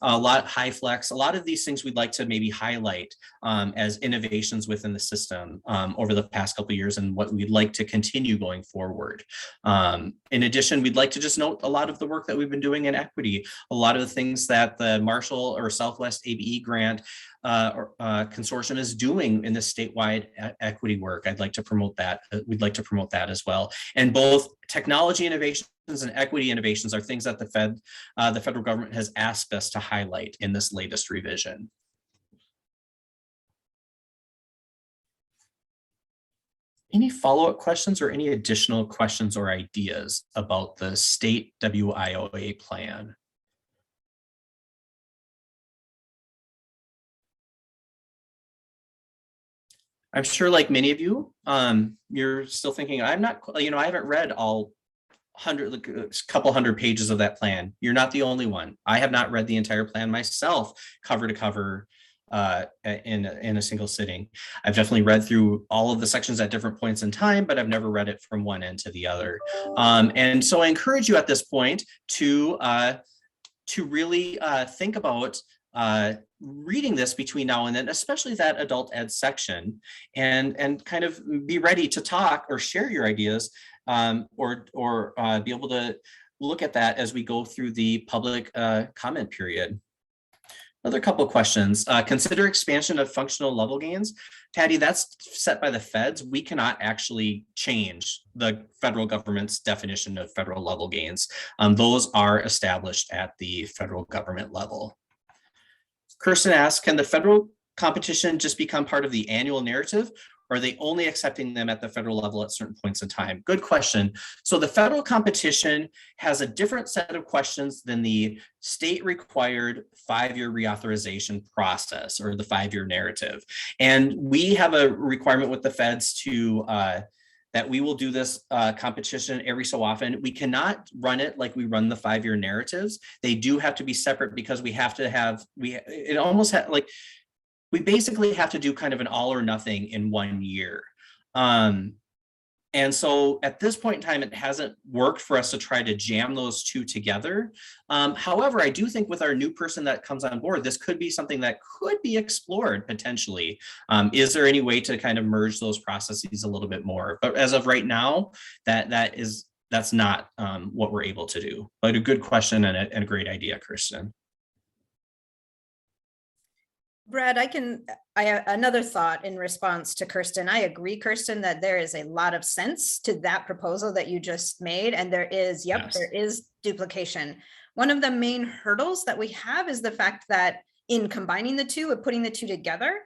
a lot high flex, a lot of these things we'd like to maybe highlight as innovations within the system over the past couple of years and what we'd like to continue going forward. In addition, we'd like to just note a lot of the work that we've been doing in equity, a lot of the things that the Marshall or Southwest ABE grant consortium is doing in the statewide equity work. I'd like to promote that. We'd like to promote that as well. And both technology innovations and equity innovations are things that the federal government has asked us to highlight in this latest revision. Any follow-up questions or any additional questions or ideas about the state WIOA plan? I'm sure, like many of you, you're still thinking, I haven't read all couple hundred pages of that plan. You're not the only one. I have not read the entire plan myself, cover to cover, in a single sitting. I've definitely read through all of the sections at different points in time, but I've never read it from one end to the other. And so I encourage you at this point to really think about reading this between now and then, especially that adult ed section, and kind of be ready to talk or share your ideas, or be able to look at that as we go through the public comment period. Another couple of questions. Consider expansion of functional level gains. Patty, that's set by the feds. We cannot actually change the federal government's definition of federal level gains. Those are established at the federal government level. Kirsten asks, can the federal competition just become part of the annual narrative, or are they only accepting them at the federal level at certain points in time? Good question. So the federal competition has a different set of questions than the state required 5-year reauthorization process or the 5-year narrative. And we have a requirement with the feds to that we will do this competition every so often. We cannot run it like we run the 5-year narratives. They do have to be separate because we have to have, it almost like, we basically have to do kind of an all or nothing in 1 year. And so at this point in time, it hasn't worked for us to try to jam those two together. However, I do think with our new person that comes on board, this could be something that could be explored potentially. Is there any way to kind of merge those processes a little bit more? But as of right now, that's not what we're able to do. But a good question and a great idea, Kirsten. Brad, I have another thought in response to Kirsten. I agree, Kirsten, that there is a lot of sense to that proposal that you just made. And there is, Yes. there is duplication. One of the main hurdles that we have is the fact that in combining the two, putting the two together,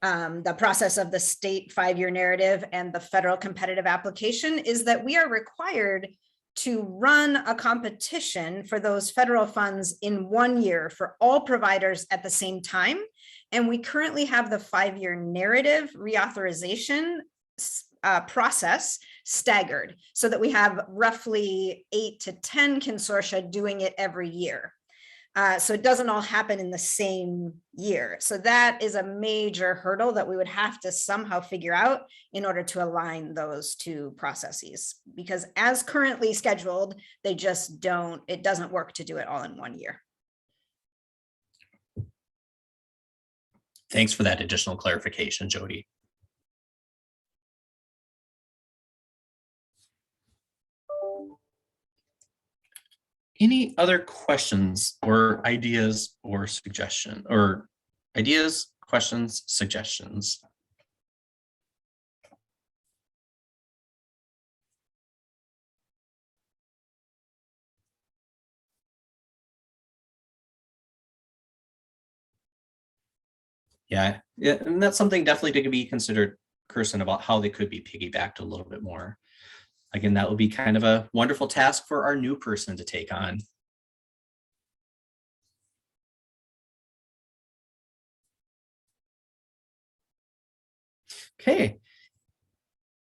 the process of the state 5-year narrative and the federal competitive application is that we are required to run a competition for those federal funds in 1 year for all providers at the same time. And we currently have the 5-year narrative reauthorization process staggered so that we have roughly 8 to 10 consortia doing it every year. So it doesn't all happen in the same year. So that is a major hurdle that we would have to somehow figure out in order to align those two processes, because as currently scheduled, they just don't, it doesn't work to do it all in 1 year. Thanks for that additional clarification, Jody. Any other questions or ideas or suggestion or ideas, questions, suggestions? Yeah, and that's something definitely to be considered, Kirsten, about how they could be piggybacked a little bit more. Again, that would be kind of a wonderful task for our new person to take on. Okay.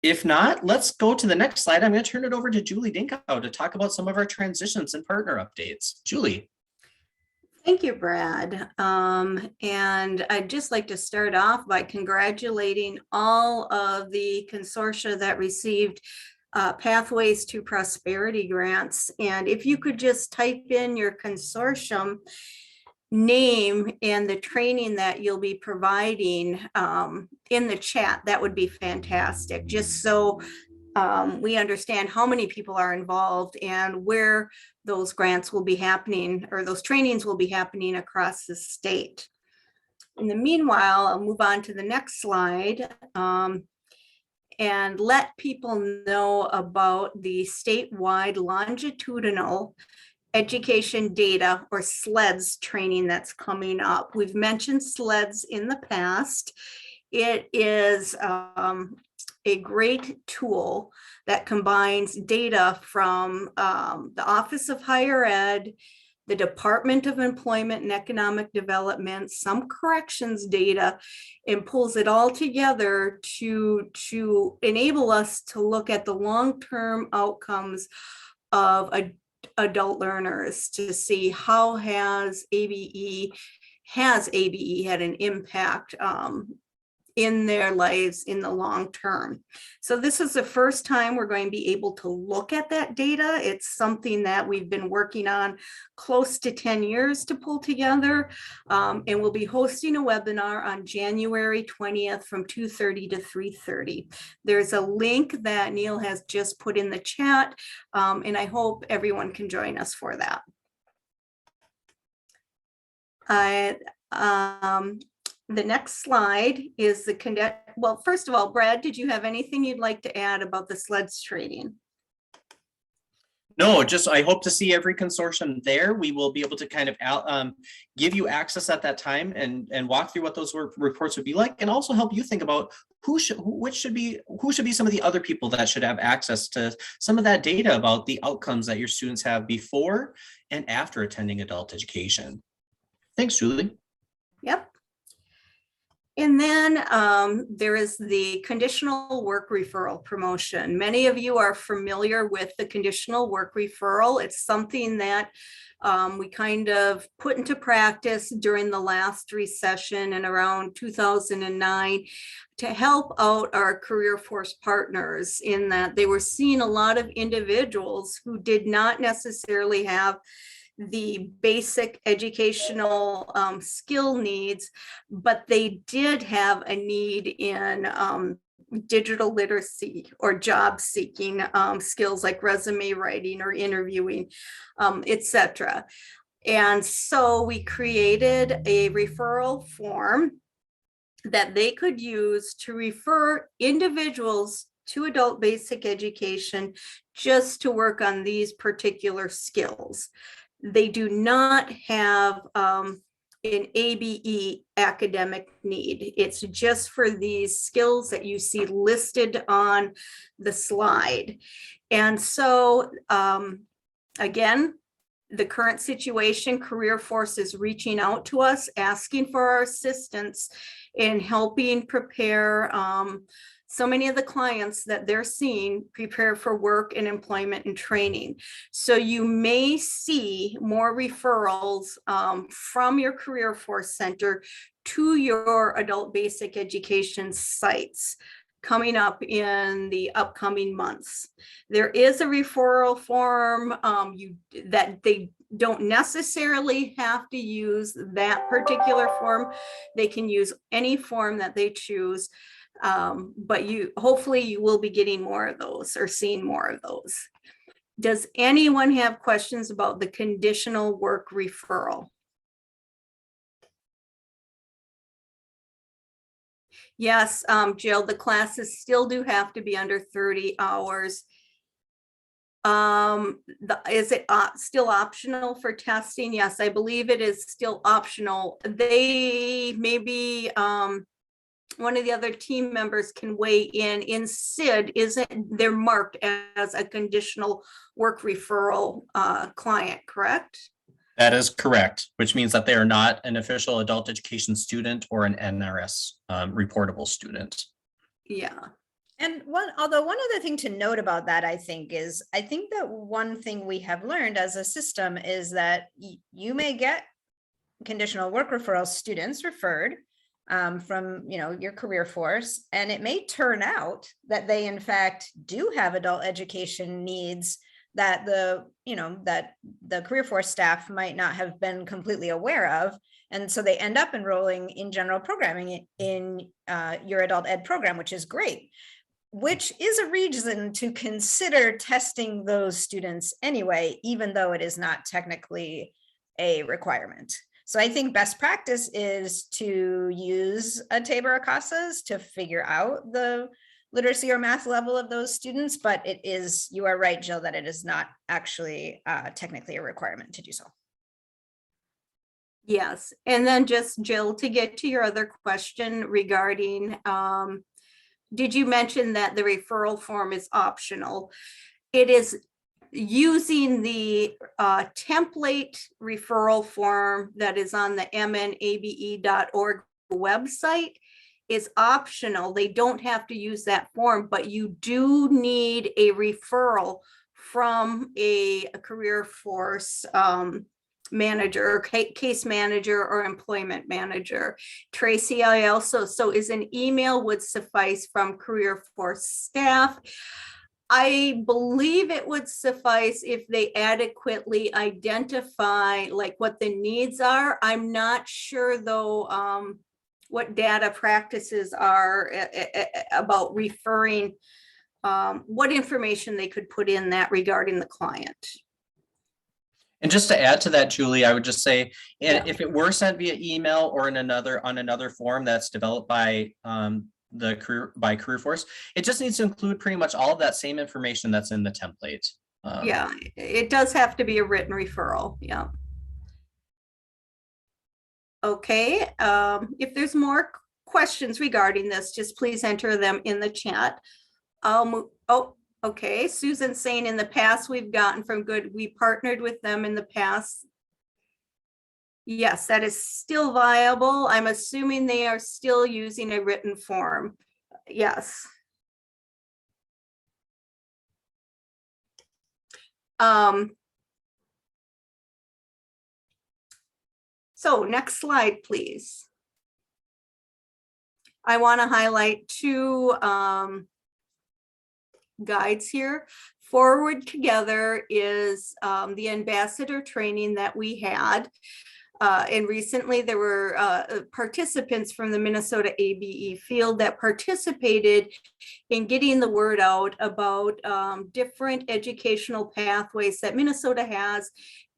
If not, let's go to the next slide. I'm going to turn it over to Julie Dinkow to talk about some of our transitions and partner updates. Julie. Thank you, Brad. And I'd just like to start off by congratulating all of the consortia that received Pathways to Prosperity grants. And if you could just type in your consortium name and the training that you'll be providing in the chat, that would be fantastic, just so we understand how many people are involved and where those grants will be happening, or those trainings will be happening across the state. In the meanwhile, I'll move on to the next slide and let people know about the statewide longitudinal education data, or SLEDS, training that's coming up. We've mentioned SLEDS in the past. It is a great tool that combines data from the Office of Higher Ed, the Department of Employment and Economic Development, some corrections data, and pulls it all together to enable us to look at the long-term outcomes of adult learners, to see how has ABE had an impact in their lives in the long term. So this is the first time we're going to be able to look at that data. It's something that we've been working on close to 10 years to pull together. And we'll be hosting a webinar on January 20th from 2:30 to 3:30. There's a link that Neil has just put in the chat, and I hope everyone can join us for that. The next slide is the cadet. Well, first of all, Brad, did you have anything you'd like to add about the SLEDS training? No, just I hope to see every consortium there. We will be able to kind of give you access at that time and walk through what those reports would be like, and also help you think about who should be some of the other people that should have access to some of that data about the outcomes that your students have before and after attending adult education. Thanks, Julie. Yep. And then there is the conditional work referral promotion. Many of you are familiar with the conditional work referral. It's something that we kind of put into practice during the last recession and around 2009 to help out our career force partners, in that they were seeing a lot of individuals who did not necessarily have the basic educational skill needs, but they did have a need in digital literacy or job seeking skills like resume writing or interviewing, etc. And so we created a referral form that they could use to refer individuals to adult basic education just to work on these particular skills. They do not have an ABE academic need. It's just for these skills that you see listed on the slide. And so, again, the current situation, Career Force is reaching out to us, asking for our assistance in helping prepare so many of the clients that they're seeing prepare for work and employment and training. So you may see more referrals from your Career Force Center to your adult basic education sites coming up in the upcoming months. There is a referral form that they don't necessarily have to use that particular form. They can use any form that they choose. But hopefully you will be getting more of those or seeing more of those. Does anyone have questions about the conditional work referral? Yes, Jill, the classes still do have to be under 30 hours. Is it still optional for testing? Yes, I believe it is still optional. They maybe one of the other team members can weigh in SID, they're marked as a conditional work referral client, correct? That is correct, which means that they are not an official adult education student or an NRS reportable student. Yeah. And although one other thing to note about that, I think that one thing we have learned as a system is that you may get conditional work referral students referred from your career force, and it may turn out that they in fact do have adult education needs that the career force staff might not have been completely aware of, and so they end up enrolling in general programming in your adult ed program, which is great, which is a reason to consider testing those students anyway, even though it is not technically a requirement. So I think best practice is to use a Tabor ACASAs to figure out the literacy or math level of those students, but you are right, Jill, that it is not actually technically a requirement to do so. Yes, and then just Jill, to get to your other question regarding, did you mention that the referral form is optional? It is. Using the template referral form that is on the mnabe.org website is optional. They don't have to use that form, but you do need a referral from a career force manager, case manager, or employment manager. Tracy, so is an email would suffice from career force staff. I believe it would suffice if they adequately identify like what the needs are. I'm not sure though what data practices are about referring, what information they could put in that regarding the client. And just to add to that, Julie, I would just say, if it were sent via email or on another form that's developed by Career Force, it just needs to include pretty much all of that same information that's in the template. Yeah, it does have to be a written referral. Yeah. Okay, if there's more questions regarding this, just please enter them in the chat. Oh, okay, Susan's saying in the past we've gotten from good, we partnered with them in the past. Yes, that is still viable. I'm assuming they are still using a written form. Yes. So next slide, please. I want to highlight two guides here. Forward Together is the ambassador training that we had. And recently there were participants from the Minnesota ABE field that participated in getting the word out about different educational pathways that Minnesota has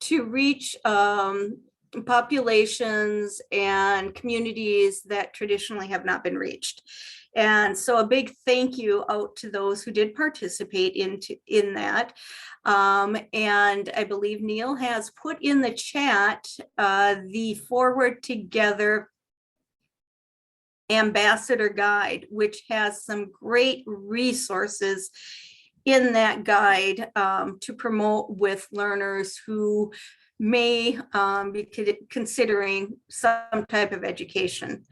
to reach populations and communities that traditionally have not been reached. And so a big thank you out to those who did participate in that. And I believe Neil has put in the chat the Forward Together Ambassador Guide, which has some great resources in that guide to promote with learners who may be considering some type of education.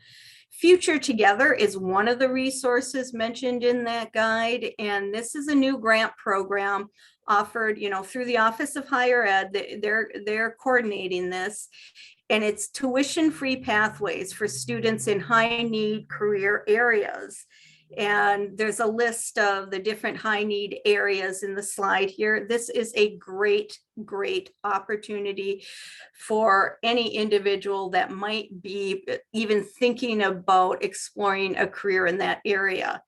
Future Together is one of the resources mentioned in that guide, and this is a new grant program offered, through the Office of Higher Ed. They're coordinating this, and it's tuition-free pathways for students in high-need career areas. And there's a list of the different high-need areas in the slide here. This is a great opportunity for any individual that might be even thinking about exploring a career in that area.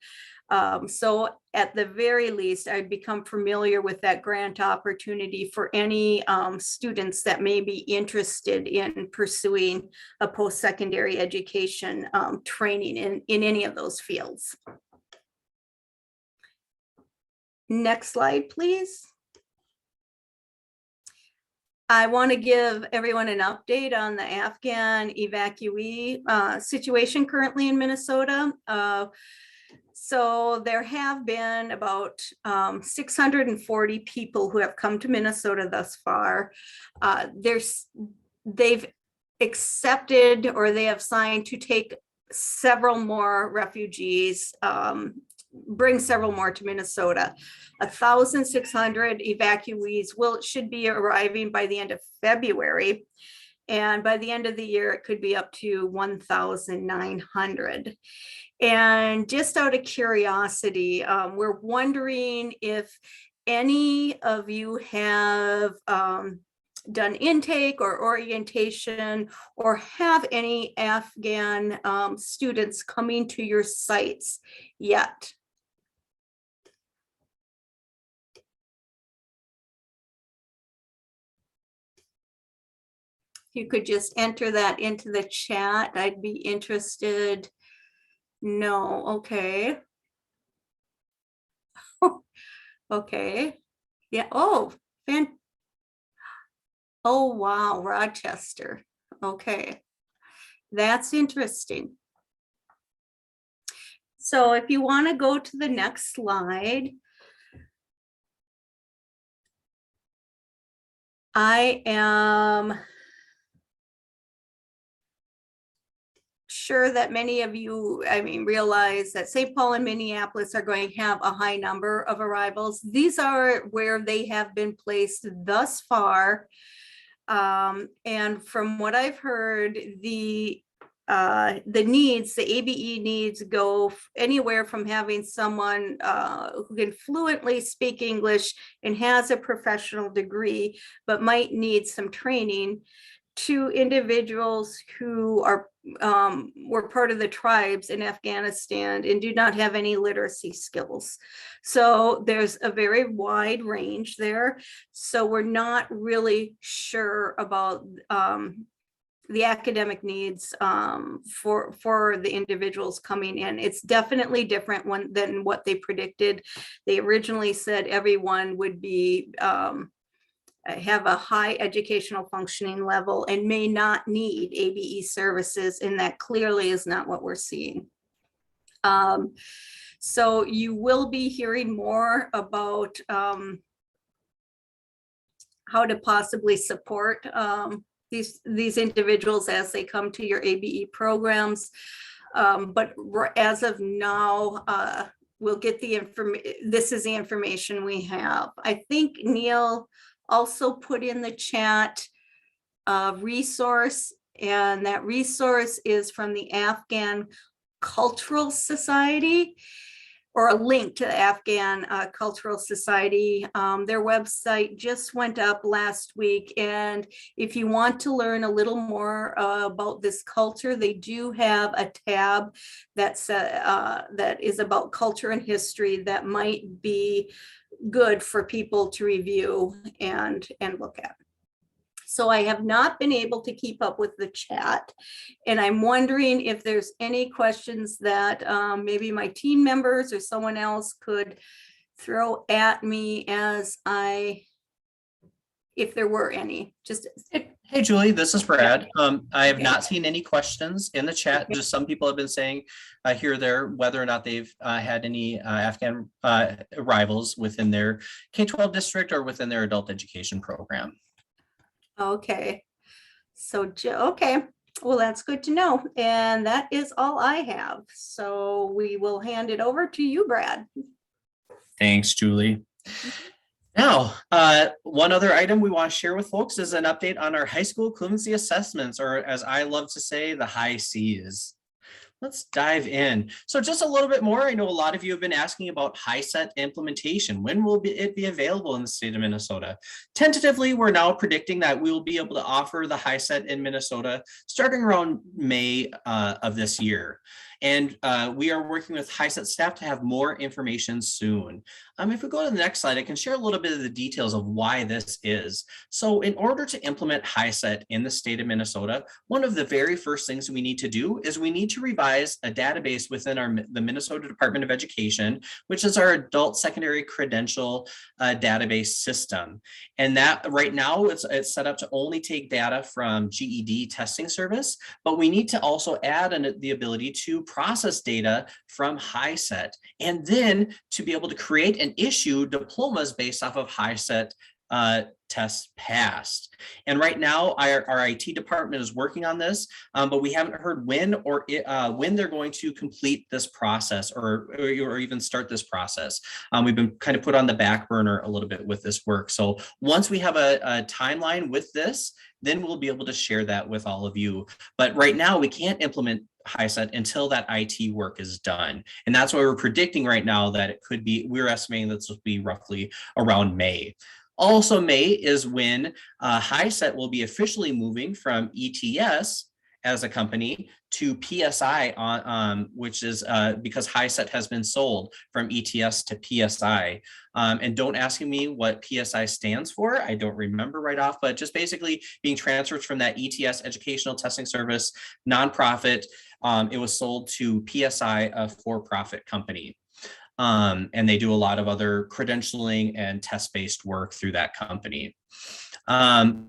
So at the very least, I'd become familiar with that grant opportunity for any students that may be interested in pursuing a post-secondary education training in any of those fields. Next slide, please. I want to give everyone an update on the Afghan evacuee situation currently in Minnesota. So there have been about 640 people who have come to Minnesota thus far. They've accepted, or they have signed to take several more refugees, bring several more to Minnesota. 1,600 evacuees should be arriving by the end of February. And by the end of the year, it could be up to 1,900. And just out of curiosity, we're wondering if any of you have done intake or orientation, or have any Afghan students coming to your sites yet. If you could just enter that into the chat, I'd be interested. No, okay. Okay. Yeah. Oh, oh, wow, Rochester. Okay. That's interesting. So if you want to go to the next slide, I am sure that many of you, realize that St. Paul and Minneapolis are going to have a high number of arrivals. These are where they have been placed thus far. And from what I've heard, the needs, the ABE needs go anywhere from having someone who can fluently speak English and has a professional degree, but might need some training, to individuals who were part of the tribes in Afghanistan and do not have any literacy skills. So there's a very wide range there. So we're not really sure about the academic needs for the individuals coming in. It's definitely different than what they predicted. They originally said everyone would be have a high educational functioning level and may not need ABE services, and that clearly is not what we're seeing. So you will be hearing more about how to possibly support these individuals as they come to your ABE programs. But as of now, we'll get the information. This is the information we have. I think Neil also put in the chat a resource, and that resource is from the Afghan Cultural Society, or a link to the Afghan Cultural Society. Their website just went up last week, and if you want to learn a little more about this culture, they do have a tab that's that is about culture and history that might be good for people to review and look at. So I have not been able to keep up with the chat, and I'm wondering if there's any questions that maybe my team members or someone else could throw at me if there were any. Just Hey, Julie, this is Brad. I have Okay. not seen any questions in the chat. Okay. Just some people have been saying here or there whether or not they've had any Afghan arrivals within their K-12 district or within their adult education program. okay. So, okay. Well, that's good to know. And that is all I have. So we will hand it over to you, Brad. Thanks, Julie. Now, one other item we want to share with folks is an update on our high school equivalency assessments, or as I love to say, the high C's. Let's dive in. So just a little bit more. I know a lot of you have been asking about HiSET implementation. When will it be available in the state of Minnesota? Tentatively, we're now predicting that we will be able to offer the HiSET in Minnesota starting around May of this year. And we are working with HiSET staff to have more information soon. If we go to the next slide, I can share a little bit of the details of why this is. So in order to implement HiSET in the state of Minnesota, one of the very first things we need to do is we need to revise a database within the Minnesota Department of Education, which is our adult secondary credential database system. And that right now it's set up to only take data from GED testing service, but we need to also add the ability to process data from HiSET, and then to be able to create and issue diplomas based off of HiSET tests passed. And right now our IT department is working on this, but we haven't heard when they're going to complete this process or even start this process. We've been kind of put on the back burner a little bit with this work. So once we have a timeline with this, then we'll be able to share that with all of you. But right now we can't implement HiSET until that IT work is done. And that's why we're predicting right now that it could be, we're estimating that this will be roughly around May. Also, May is when HiSET will be officially moving from ETS as a company to PSI, which is because HiSET has been sold from ETS to PSI. And don't ask me what PSI stands for. I don't remember right off, but just basically being transferred from that ETS educational testing service nonprofit. It was sold to PSI, a for-profit company. And they do a lot of other credentialing and test-based work through that company.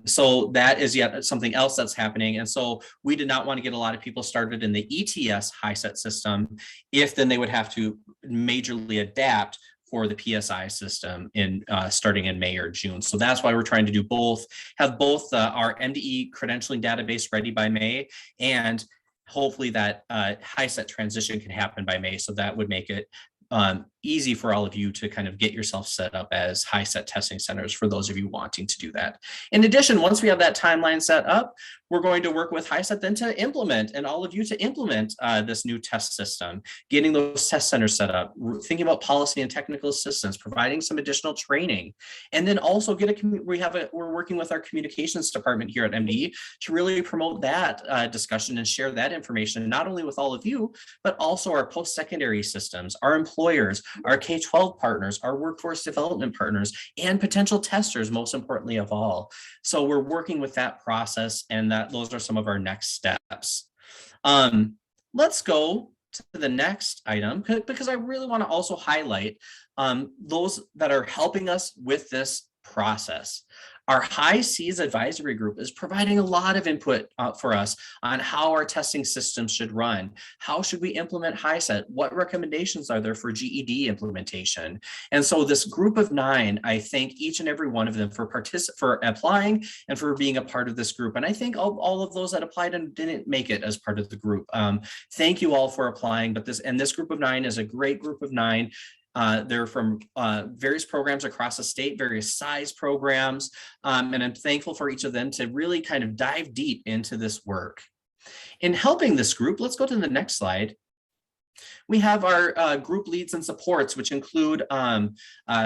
So that is yet something else that's happening. And so we did not want to get a lot of people started in the ETS HiSET system if then they would have to majorly adapt for the PSI system starting in May or June. So that's why we're trying to do both, have both our MDE credentialing database ready by May, and hopefully that HiSET transition can happen by May. So that would make it easy for all of you to kind of get yourself set up as HiSET testing centers for those of you wanting to do that. In addition, once we have that timeline set up, we're going to work with HiSET then to implement, and all of you to implement this new test system, getting those test centers set up, thinking about policy and technical assistance, providing some additional training, and then also we're working with our communications department here at MDE to really promote that discussion and share that information, not only with all of you, but also our post-secondary systems, our employers, our K-12 partners, our workforce development partners, and potential testers, most importantly of all. So we're working with that process, and those are some of our next steps. Let's go to the next item, because I really want to also highlight those that are helping us with this process. Our High Seas Advisory Group is providing a lot of input for us on how our testing systems should run. How should we implement HiSET? What recommendations are there for GED implementation? And so this group of 9, I thank each and every one of them for applying and for being a part of this group. And I think all of those that applied and didn't make it as part of the group. Thank you all for applying, but this group of 9 is a great group of 9. They're from various programs across the state, various size programs, and I'm thankful for each of them to really kind of dive deep into this work. In helping this group, let's go to the next slide. We have our group leads and supports, which include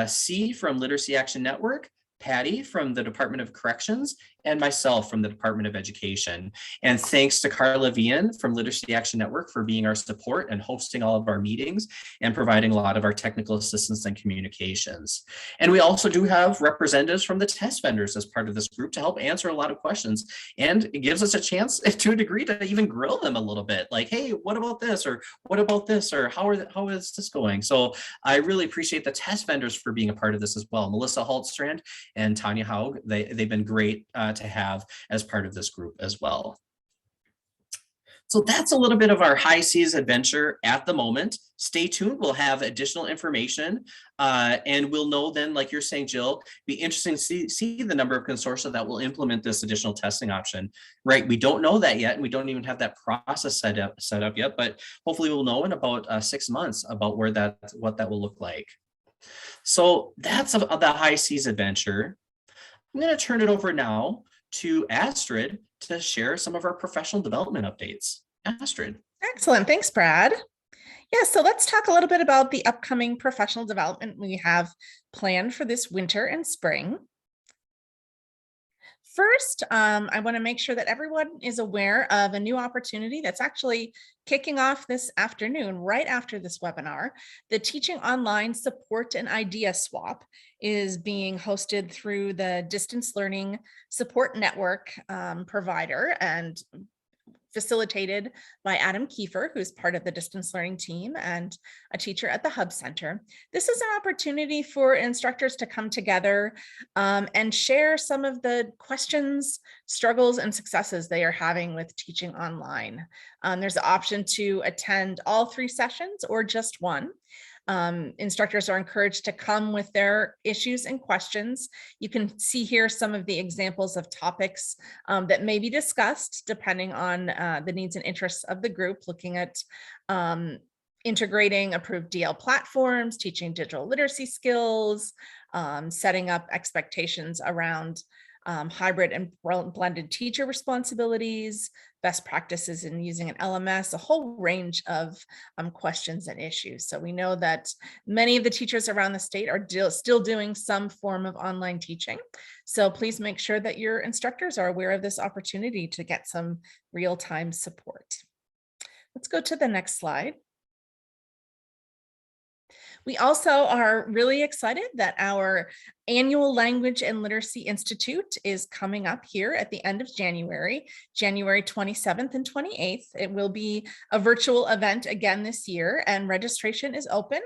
C from Literacy Action Network, Patty from the Department of Corrections, and myself from the Department of Education. And thanks to Carla Vian from Literacy Action Network for being our support and hosting all of our meetings and providing a lot of our technical assistance and communications. And we also do have representatives from the test vendors as part of this group to help answer a lot of questions. And it gives us a chance to a degree to even grill them a little bit, like, hey, what about this? Or what about this? Or how is this going? So I really appreciate the test vendors for being a part of this as well. Melissa Haltstrand and Tanya Haug, they've been great to have as part of this group as well. So that's a little bit of our High Seas adventure at the moment. Stay tuned, we'll have additional information and we'll know then, like you're saying, Jill, be interesting to see the number of consortia that will implement this additional testing option, right? We don't know that yet, and we don't even have that process set up yet, but hopefully we'll know in about 6 months about what that will look like. So that's the High Seas adventure. I'm going to turn it over now to Astrid to share some of our professional development updates. Astrid. Excellent. Thanks, Brad. Yeah, so let's talk a little bit about the upcoming professional development we have planned for this winter and spring. First, I want to make sure that everyone is aware of a new opportunity that's actually kicking off this afternoon, right after this webinar. The Teaching Online Support and Idea Swap is being hosted through the Distance Learning Support Network provider and facilitated by Adam Kiefer, who's part of the distance learning team and a teacher at the Hub Center. This is an opportunity for instructors to come together and share some of the questions, struggles, and successes they are having with teaching online. There's an option to attend all 3 sessions or just one. Instructors are encouraged to come with their issues and questions. You can see here some of the examples of topics that may be discussed depending on the needs and interests of the group, looking at integrating approved DL platforms, teaching digital literacy skills, setting up expectations around hybrid and blended teacher responsibilities, best practices in using an LMS, a whole range of questions and issues. So we know that many of the teachers around the state are still doing some form of online teaching. So please make sure that your instructors are aware of this opportunity to get some real-time support. Let's go to the next slide. We also are really excited that our annual Language and Literacy Institute is coming up here at the end of January, January 27th and 28th. It will be a virtual event again this year, and registration is open.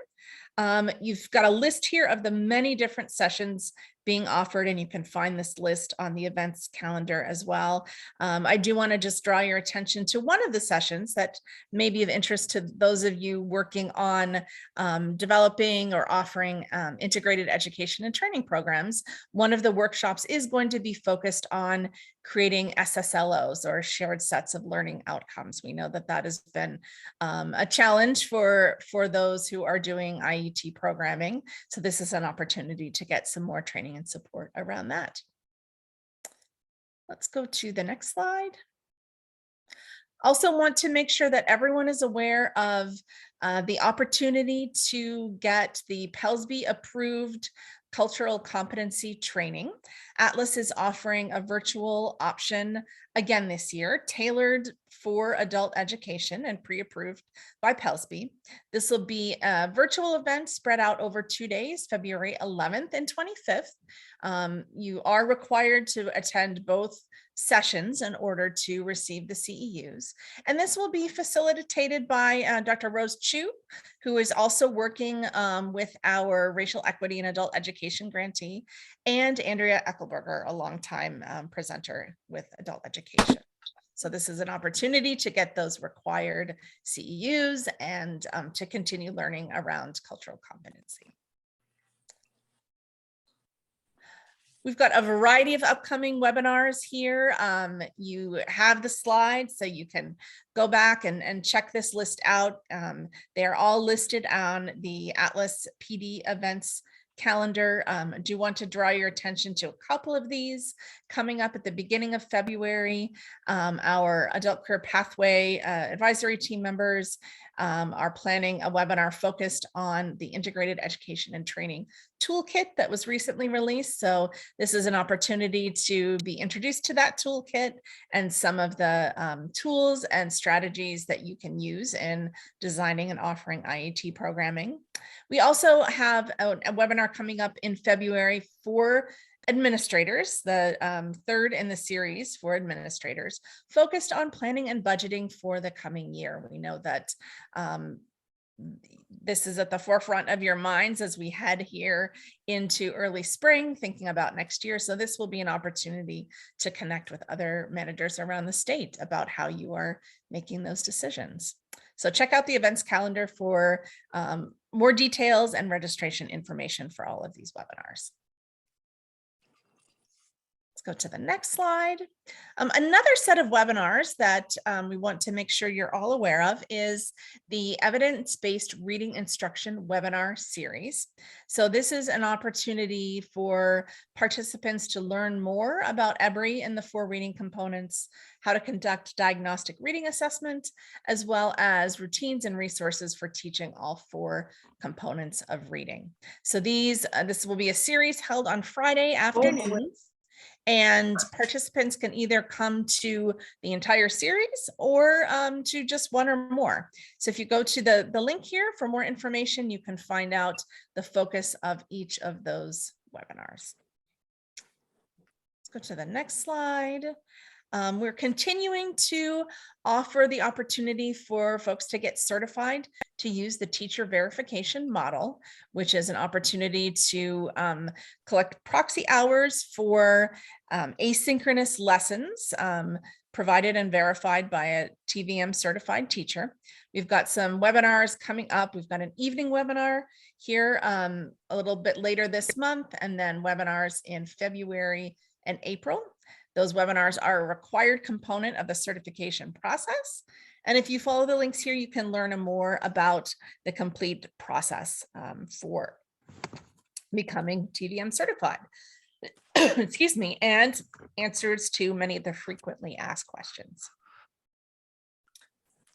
You've got a list here of the many different sessions being offered, and you can find this list on the events calendar as well. I do want to just draw your attention to one of the sessions that may be of interest to those of you working on developing or offering integrated education and training programs. One of the workshops is going to be focused on creating SSLOs, or shared sets of learning outcomes. We know that that has been a challenge for those who are doing IET programming. So this is an opportunity to get some more training and support around that. Let's go to the next slide. Also want to make sure that everyone is aware of the opportunity to get the PELSB approved cultural competency training. Atlas is offering a virtual option again this year, tailored for adult education and pre-approved by PELSB. This will be a virtual event spread out over 2 days, February 11th and 25th. You are required to attend both sessions in order to receive the CEUs. And this will be facilitated by Dr. Rose Chu, who is also working with our racial equity and adult education grantee, and Andrea Eckelberger, a longtime presenter with adult education. So this is an opportunity to get those required CEUs and to continue learning around cultural competency. We've got a variety of upcoming webinars here. You have the slides, so you can go back and check this list out. They're all listed on the Atlas PD events calendar. I do want to draw your attention to a couple of these coming up at the beginning of February. Our Adult Career Pathway advisory team members are planning a webinar focused on the Integrated Education and Training Toolkit that was recently released. So this is an opportunity to be introduced to that toolkit and some of the tools and strategies that you can use in designing and offering IET programming. We also have a webinar coming up in February for administrators, the third in the series for administrators, focused on planning and budgeting for the coming year. We know that this is at the forefront of your minds as we head here into early spring, thinking about next year. So this will be an opportunity to connect with other managers around the state about how you are making those decisions. So check out the events calendar for more details and registration information for all of these webinars. Let's go to the next slide. Another set of webinars that we want to make sure you're all aware of is the evidence-based reading instruction webinar series. So this is an opportunity for participants to learn more about EBRI and the 4 reading components, how to conduct diagnostic reading assessment, as well as routines and resources for teaching all 4 components of reading. So this will be a series held on Friday afternoons. And participants can either come to the entire series or to just one or more. So if you go to the link here for more information, you can find out the focus of each of those webinars. Let's go to the next slide. We're continuing to offer the opportunity for folks to get certified to use the teacher verification model, which is an opportunity to collect proxy hours for asynchronous lessons provided and verified by a TVM certified teacher. We've got some webinars coming up. We've got an evening webinar here a little bit later this month, and then webinars in February and April. Those webinars are a required component of the certification process. And if you follow the links here, you can learn more about the complete process for becoming TVM certified. Excuse me, and answers to many of the frequently asked questions.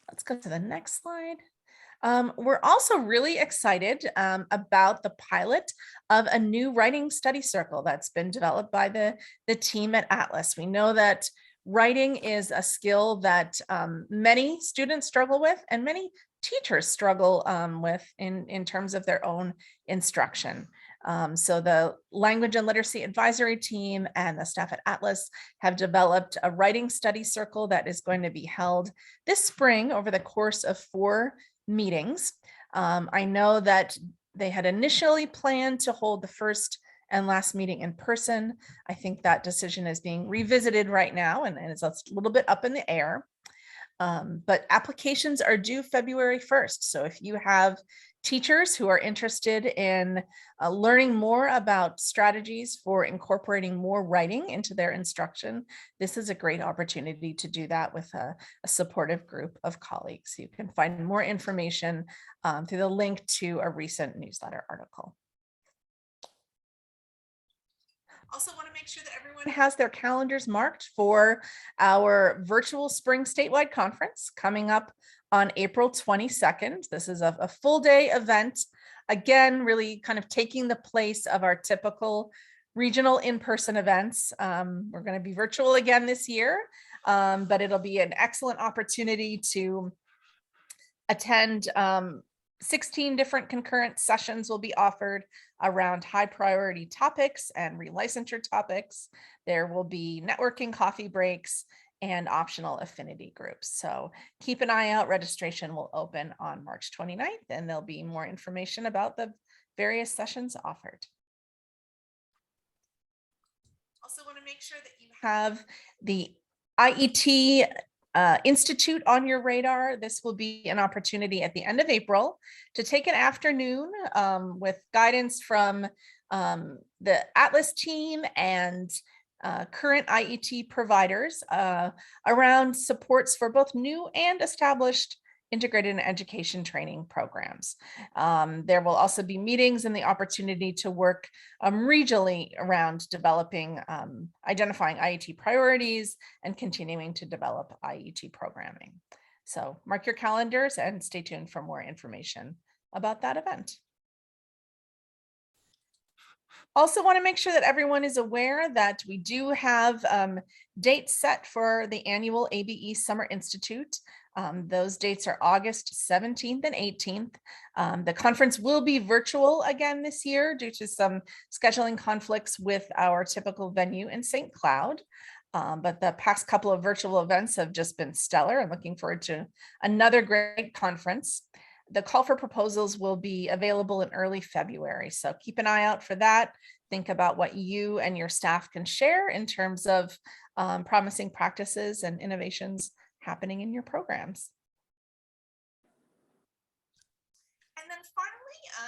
Let's go to the next slide. We're also really excited about the pilot of a new writing study circle that's been developed by the team at Atlas. We know that writing is a skill that many students struggle with and many teachers struggle with in terms of their own instruction. So the Language and Literacy Advisory Team and the staff at Atlas have developed a writing study circle that is going to be held this spring over the course of 4 meetings. I know that they had initially planned to hold the first and last meeting in person. I think that decision is being revisited right now and it's a little bit up in the air. But applications are due February 1st. So if you have teachers who are interested in learning more about strategies for incorporating more writing into their instruction, this is a great opportunity to do that with a supportive group of colleagues. You can find more information through the link to a recent newsletter article. Also want to make sure that everyone has their calendars marked for our virtual spring statewide conference coming up on April 22nd. This is a full day event. Again, really kind of taking the place of our typical regional in-person events. We're going to be virtual again this year, but it'll be an excellent opportunity to attend. 16 different concurrent sessions will be offered around high priority topics and relicensure topics. There will be networking coffee breaks and optional affinity groups. So keep an eye out. Registration will open on March 29th, and there'll be more information about the various sessions offered. Also want to make sure that you have the IET Institute on your radar. This will be an opportunity at the end of April to take an afternoon with guidance from the Atlas team and current IET providers around supports for both new and established integrated education training programs. There will also be meetings and the opportunity to work regionally around developing, identifying IET priorities and continuing to develop IET programming. So mark your calendars and stay tuned for more information about that event. Also want to make sure that everyone is aware that we do have dates set for the annual ABE Summer Institute. Those dates are August 17th and 18th. The conference will be virtual again this year due to some scheduling conflicts with our typical venue in St. Cloud. But the past couple of virtual events have just been stellar. I'm looking forward to another great conference. The call for proposals will be available in early February. So keep an eye out for that. Think about what you and your staff can share in terms of promising practices and innovations happening in your programs. And then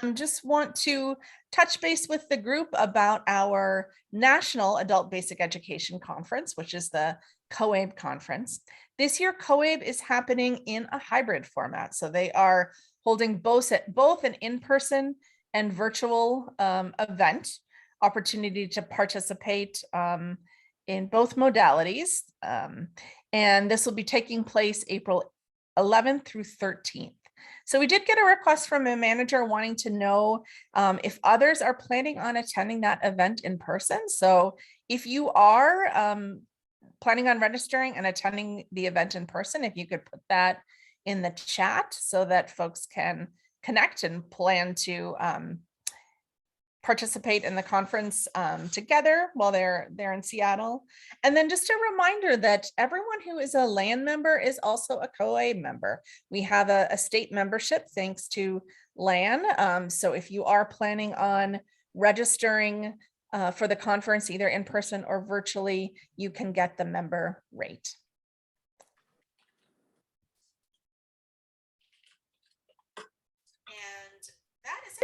finally, just want to touch base with the group about our National Adult Basic Education Conference, which is the COABE conference. This year, COABE is happening in a hybrid format. So they are holding both an in-person and virtual event, opportunity to participate in both modalities. And this will be taking place April 11th through 13th. So we did get a request from a manager wanting to know if others are planning on attending that event in person. So if you are planning on registering and attending the event in person, if you could put that in the chat so that folks can connect and plan to participate in the conference together while they're in Seattle. And then just a reminder that everyone who is a LAN member is also a COABE member. We have a state membership thanks to LAN. So if you are planning on registering for the conference, either in person or virtually, you can get the member rate.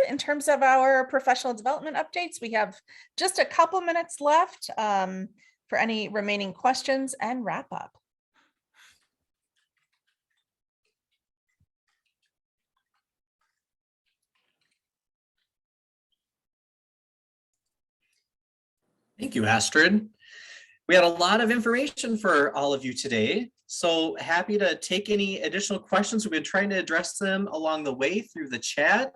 In terms of our professional development updates, we have just a couple minutes left for any remaining questions and wrap up. Thank you, Astrid. We had a lot of information for all of you today. So happy to take any additional questions. We've been trying to address them along the way through the chat.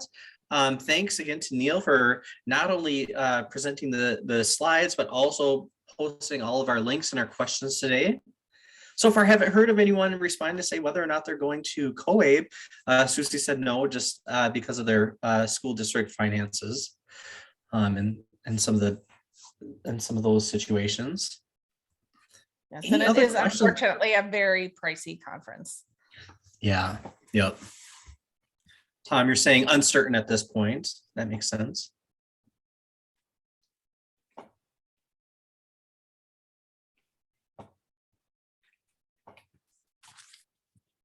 Thanks again to Neil for not only presenting the slides, but also posting all of our links and our questions today. So far, haven't heard of anyone respond to say whether or not they're going to COABE. Susie said no, just because of their school district finances and some of those situations. Yes, and it is unfortunately a very pricey conference. Yeah, yep. Tom, you're saying uncertain at this point. That makes sense.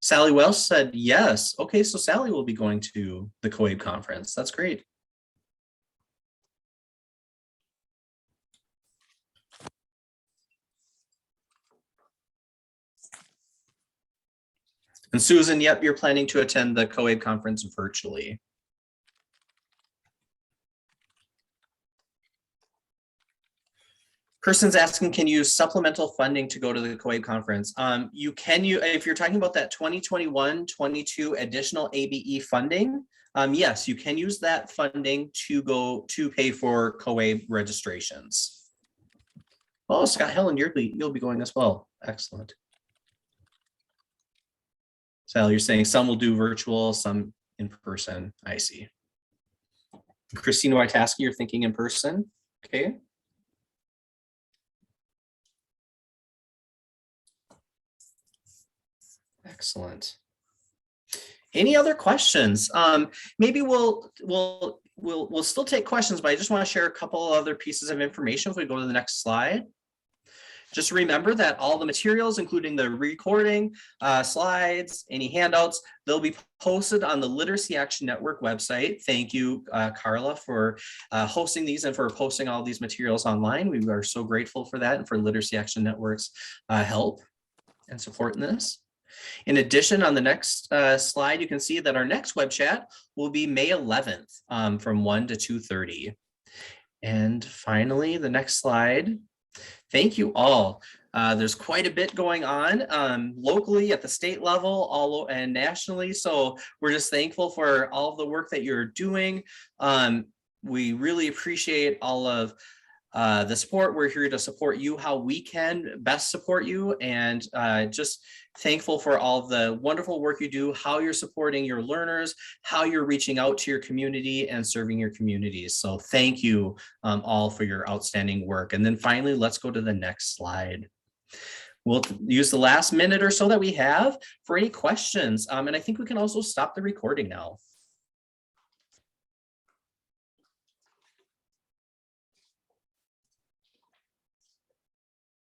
Sally Welsh said yes. Okay, so Sally will be going to the COABE conference. That's great. And Susan, yep, you're planning to attend the COABE conference virtually. Person's asking, can you use supplemental funding to go to the COABE conference? You can, if you're talking about that 2021-22 additional ABE funding, yes, you can use that funding to pay for COABE registrations. Oh, Scott Helen, you'll be going as well. Excellent. Sal, you're saying some will do virtual, some in person. I see. Christina Wojtowski, you're thinking in person. Okay. Excellent. Any other questions? Maybe we'll still take questions, but I just want to share a couple of other pieces of information if we go to the next slide. Just remember that all the materials, including the recording, slides, any handouts, they'll be posted on the Literacy Action Network website. Thank you, Carla, for hosting these and for posting all these materials online. We are so grateful for that and for Literacy Action Network's help and support in this. In addition, on the next slide, you can see that our next web chat will be May 11th from 1 to 2:30. And finally, the next slide. Thank you all. There's quite a bit going on locally at the state level and nationally. So we're just thankful for all of the work that you're doing. We really appreciate all of the support. We're here to support you how we can best support you, and just thankful for all the wonderful work you do, how you're supporting your learners, how you're reaching out to your community and serving your communities. So thank you all for your outstanding work. And then finally, let's go to the next slide. We'll use the last minute or so that we have for any questions. And I think we can also stop the recording now.